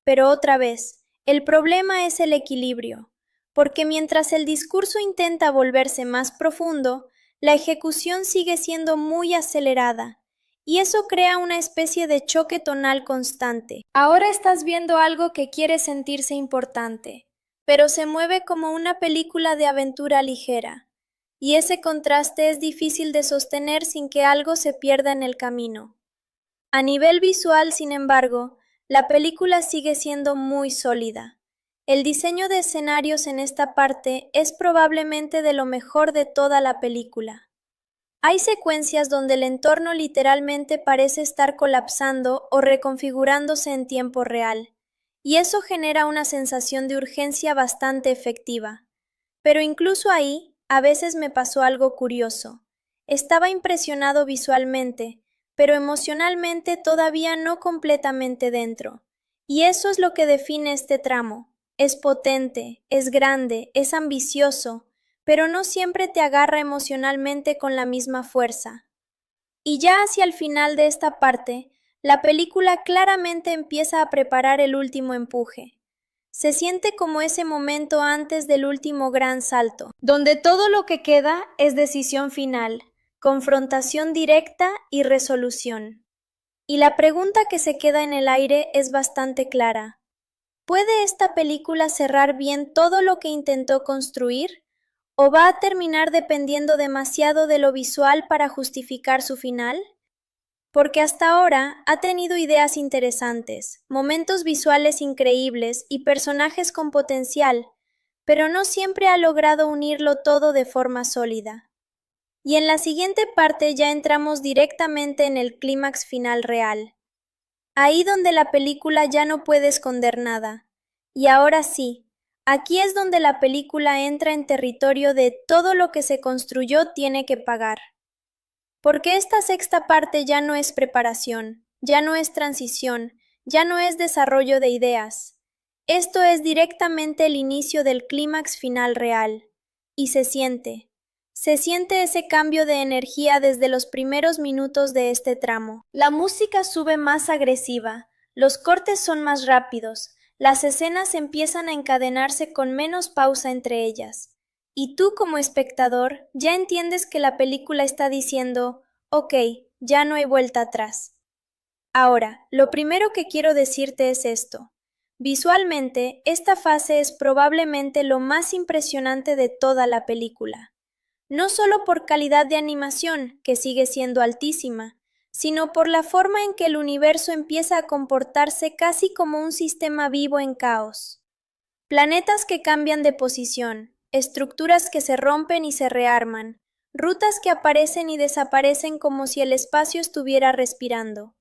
Pero otra vez, el problema es el equilibrio, porque mientras el discurso intenta volverse más profundo, la ejecución sigue siendo muy acelerada, y eso crea una especie de choque tonal constante. Ahora estás viendo algo que quiere sentirse importante, pero se mueve como una película de aventura ligera, y ese contraste es difícil de sostener sin que algo se pierda en el camino. A nivel visual, sin embargo, la película sigue siendo muy sólida. El diseño de escenarios en esta parte es probablemente de lo mejor de toda la película. Hay secuencias donde el entorno literalmente parece estar colapsando o reconfigurándose en tiempo real, y eso genera una sensación de urgencia bastante efectiva. Pero incluso ahí, a veces me pasó algo curioso. Estaba impresionado visualmente, pero emocionalmente todavía no completamente dentro. Y eso es lo que define este tramo. Es potente, es grande, es ambicioso, pero no siempre te agarra emocionalmente con la misma fuerza. Y ya hacia el final de esta parte, la película claramente empieza a preparar el último empuje. Se siente como ese momento antes del último gran salto, donde todo lo que queda es decisión final, confrontación directa y resolución. Y la pregunta que se queda en el aire es bastante clara. ¿Puede esta película cerrar bien todo lo que intentó construir? ¿O va a terminar dependiendo demasiado de lo visual para justificar su final? Porque hasta ahora ha tenido ideas interesantes, momentos visuales increíbles y personajes con potencial, pero no siempre ha logrado unirlo todo de forma sólida. Y en la siguiente parte ya entramos directamente en el clímax final real. Ahí donde la película ya no puede esconder nada. Y ahora sí, aquí es donde la película entra en territorio de todo lo que se construyó tiene que pagar. Porque esta sexta parte ya no es preparación, ya no es transición, ya no es desarrollo de ideas. Esto es directamente el inicio del clímax final real. Y se siente ese cambio de energía desde los primeros minutos de este tramo. La música sube más agresiva, los cortes son más rápidos, las escenas empiezan a encadenarse con menos pausa entre ellas. Y tú como espectador ya entiendes que la película está diciendo, ok, ya no hay vuelta atrás. Ahora, lo primero que quiero decirte es esto. Visualmente, esta fase es probablemente lo más impresionante de toda la película. No solo por calidad de animación, que sigue siendo altísima, sino por la forma en que el universo empieza a comportarse casi como un sistema vivo en caos. Planetas que cambian de posición, estructuras que se rompen y se rearman, rutas que aparecen y desaparecen como si el espacio estuviera respirando.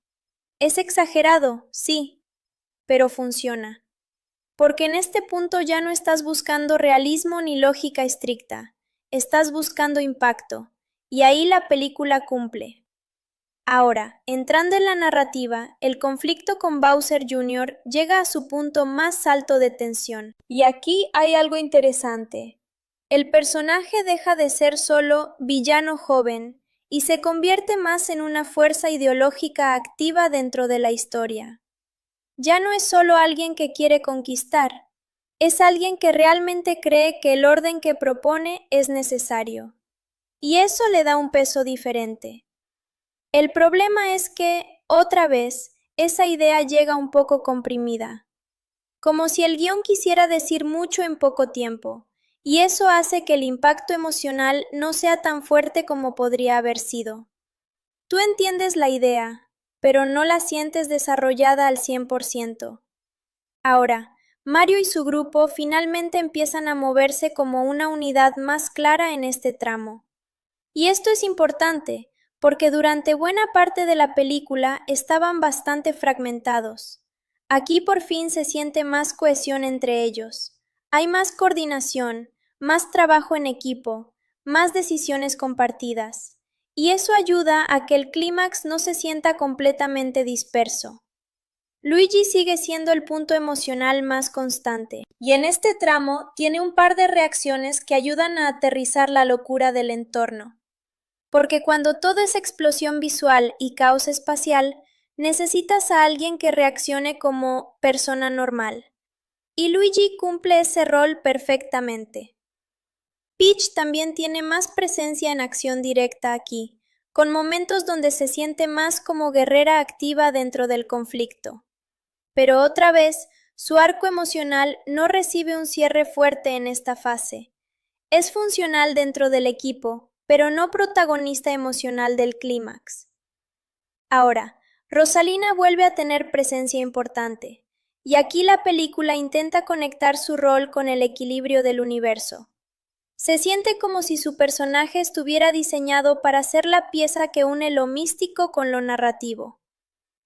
Es exagerado, sí, pero funciona. Porque en este punto ya no estás buscando realismo ni lógica estricta, estás buscando impacto, y ahí la película cumple. Ahora, entrando en la narrativa, el conflicto con Bowser Jr. llega a su punto más alto de tensión. Y aquí hay algo interesante. El personaje deja de ser solo villano joven y se convierte más en una fuerza ideológica activa dentro de la historia. Ya no es solo alguien que quiere conquistar, es alguien que realmente cree que el orden que propone es necesario. Y eso le da un peso diferente. El problema es que, otra vez, esa idea llega un poco comprimida, como si el guión quisiera decir mucho en poco tiempo, y eso hace que el impacto emocional no sea tan fuerte como podría haber sido. Tú entiendes la idea, pero no la sientes desarrollada al 100%. Ahora, Mario y su grupo finalmente empiezan a moverse como una unidad más clara en este tramo. Y esto es importante, porque durante buena parte de la película estaban bastante fragmentados. Aquí por fin se siente más cohesión entre ellos. Hay más coordinación, más trabajo en equipo, más decisiones compartidas. Y eso ayuda a que el clímax no se sienta completamente disperso. Luigi sigue siendo el punto emocional más constante, y en este tramo tiene un par de reacciones que ayudan a aterrizar la locura del entorno. Porque cuando todo es explosión visual y caos espacial, necesitas a alguien que reaccione como persona normal. Y Luigi cumple ese rol perfectamente. Peach también tiene más presencia en acción directa aquí, con momentos donde se siente más como guerrera activa dentro del conflicto. Pero otra vez, su arco emocional no recibe un cierre fuerte en esta fase. Es funcional dentro del equipo, pero no protagonista emocional del clímax. Ahora, Rosalina vuelve a tener presencia importante, y aquí la película intenta conectar su rol con el equilibrio del universo. Se siente como si su personaje estuviera diseñado para ser la pieza que une lo místico con lo narrativo.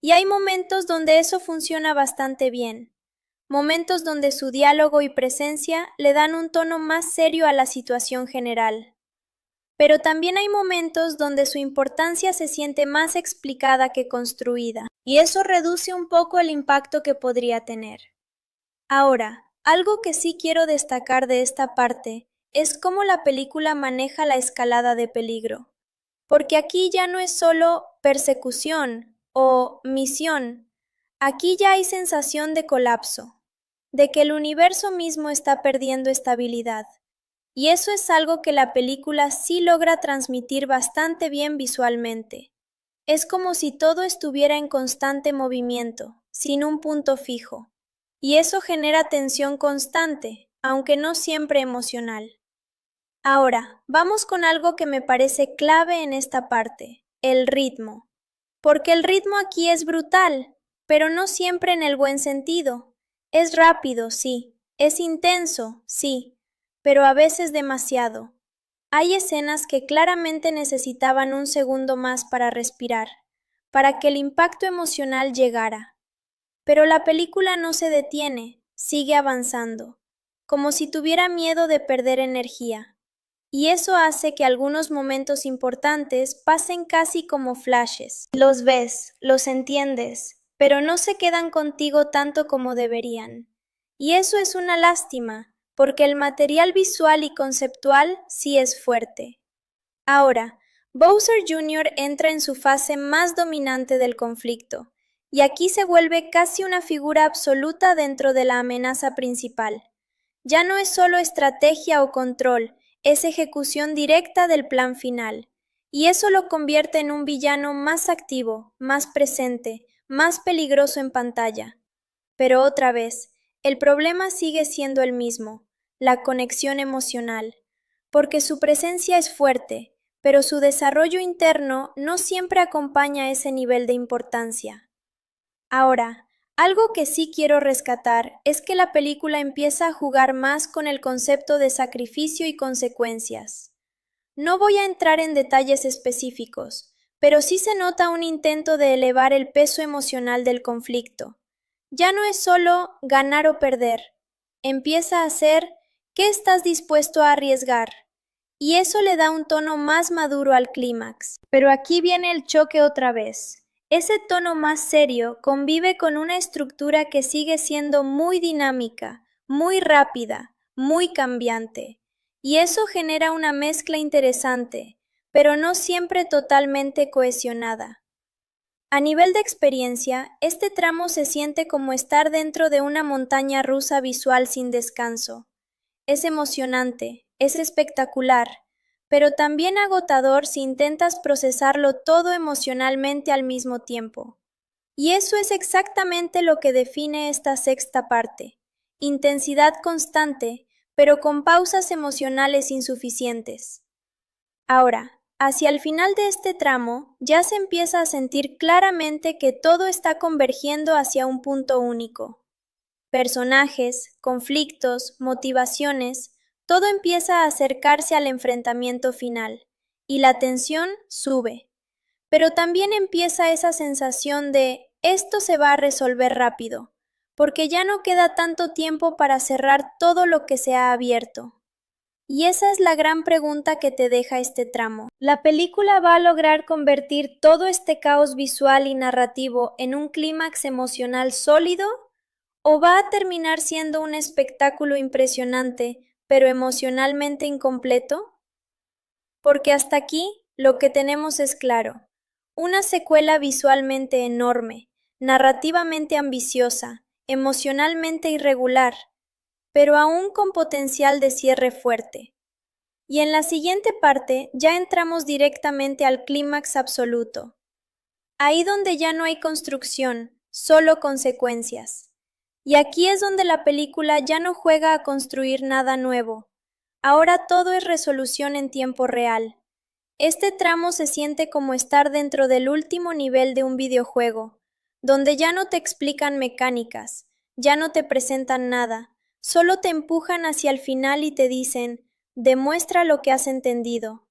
Y hay momentos donde eso funciona bastante bien, momentos donde su diálogo y presencia le dan un tono más serio a la situación general. Pero también hay momentos donde su importancia se siente más explicada que construida, y eso reduce un poco el impacto que podría tener. Ahora, algo que sí quiero destacar de esta parte es cómo la película maneja la escalada de peligro, porque aquí ya no es solo persecución o misión, aquí ya hay sensación de colapso, de que el universo mismo está perdiendo estabilidad. Y eso es algo que la película sí logra transmitir bastante bien visualmente. Es como si todo estuviera en constante movimiento, sin un punto fijo. Y eso genera tensión constante, aunque no siempre emocional. Ahora, vamos con algo que me parece clave en esta parte, el ritmo. Porque el ritmo aquí es brutal, pero no siempre en el buen sentido. Es rápido, sí. Es intenso, sí, pero a veces demasiado. Hay escenas que claramente necesitaban un segundo más para respirar, para que el impacto emocional llegara. Pero la película no se detiene, sigue avanzando, como si tuviera miedo de perder energía. Y eso hace que algunos momentos importantes pasen casi como flashes. Los ves, los entiendes, pero no se quedan contigo tanto como deberían. Y eso es una lástima, porque el material visual y conceptual sí es fuerte. Ahora, Bowser Jr. entra en su fase más dominante del conflicto, y aquí se vuelve casi una figura absoluta dentro de la amenaza principal. Ya no es solo estrategia o control, es ejecución directa del plan final, y eso lo convierte en un villano más activo, más presente, más peligroso en pantalla. Pero otra vez, el problema sigue siendo el mismo, la conexión emocional, porque su presencia es fuerte, pero su desarrollo interno no siempre acompaña ese nivel de importancia. Ahora, algo que sí quiero rescatar es que la película empieza a jugar más con el concepto de sacrificio y consecuencias. No voy a entrar en detalles específicos, pero sí se nota un intento de elevar el peso emocional del conflicto. Ya no es solo ganar o perder, empieza a ser ¿qué estás dispuesto a arriesgar? Y eso le da un tono más maduro al clímax. Pero aquí viene el choque otra vez. Ese tono más serio convive con una estructura que sigue siendo muy dinámica, muy rápida, muy cambiante. Y eso genera una mezcla interesante, pero no siempre totalmente cohesionada. A nivel de experiencia, este tramo se siente como estar dentro de una montaña rusa visual sin descanso. Es emocionante, es espectacular, pero también agotador si intentas procesarlo todo emocionalmente al mismo tiempo. Y eso es exactamente lo que define esta sexta parte. Intensidad constante, pero con pausas emocionales insuficientes. Ahora, hacia el final de este tramo, ya se empieza a sentir claramente que todo está convergiendo hacia un punto único. Personajes, conflictos, motivaciones, todo empieza a acercarse al enfrentamiento final, y la tensión sube. Pero también empieza esa sensación de esto se va a resolver rápido, porque ya no queda tanto tiempo para cerrar todo lo que se ha abierto. Y esa es la gran pregunta que te deja este tramo. ¿La película va a lograr convertir todo este caos visual y narrativo en un clímax emocional sólido? ¿O va a terminar siendo un espectáculo impresionante, pero emocionalmente incompleto? Porque hasta aquí lo que tenemos es claro. Una secuela visualmente enorme, narrativamente ambiciosa, emocionalmente irregular, pero aún con potencial de cierre fuerte. Y en la siguiente parte ya entramos directamente al clímax absoluto. Ahí donde ya no hay construcción, solo consecuencias. Y aquí es donde la película ya no juega a construir nada nuevo. Ahora todo es resolución en tiempo real. Este tramo se siente como estar dentro del último nivel de un videojuego, donde ya no te explican mecánicas, ya no te presentan nada, solo te empujan hacia el final y te dicen, demuestra lo que has entendido.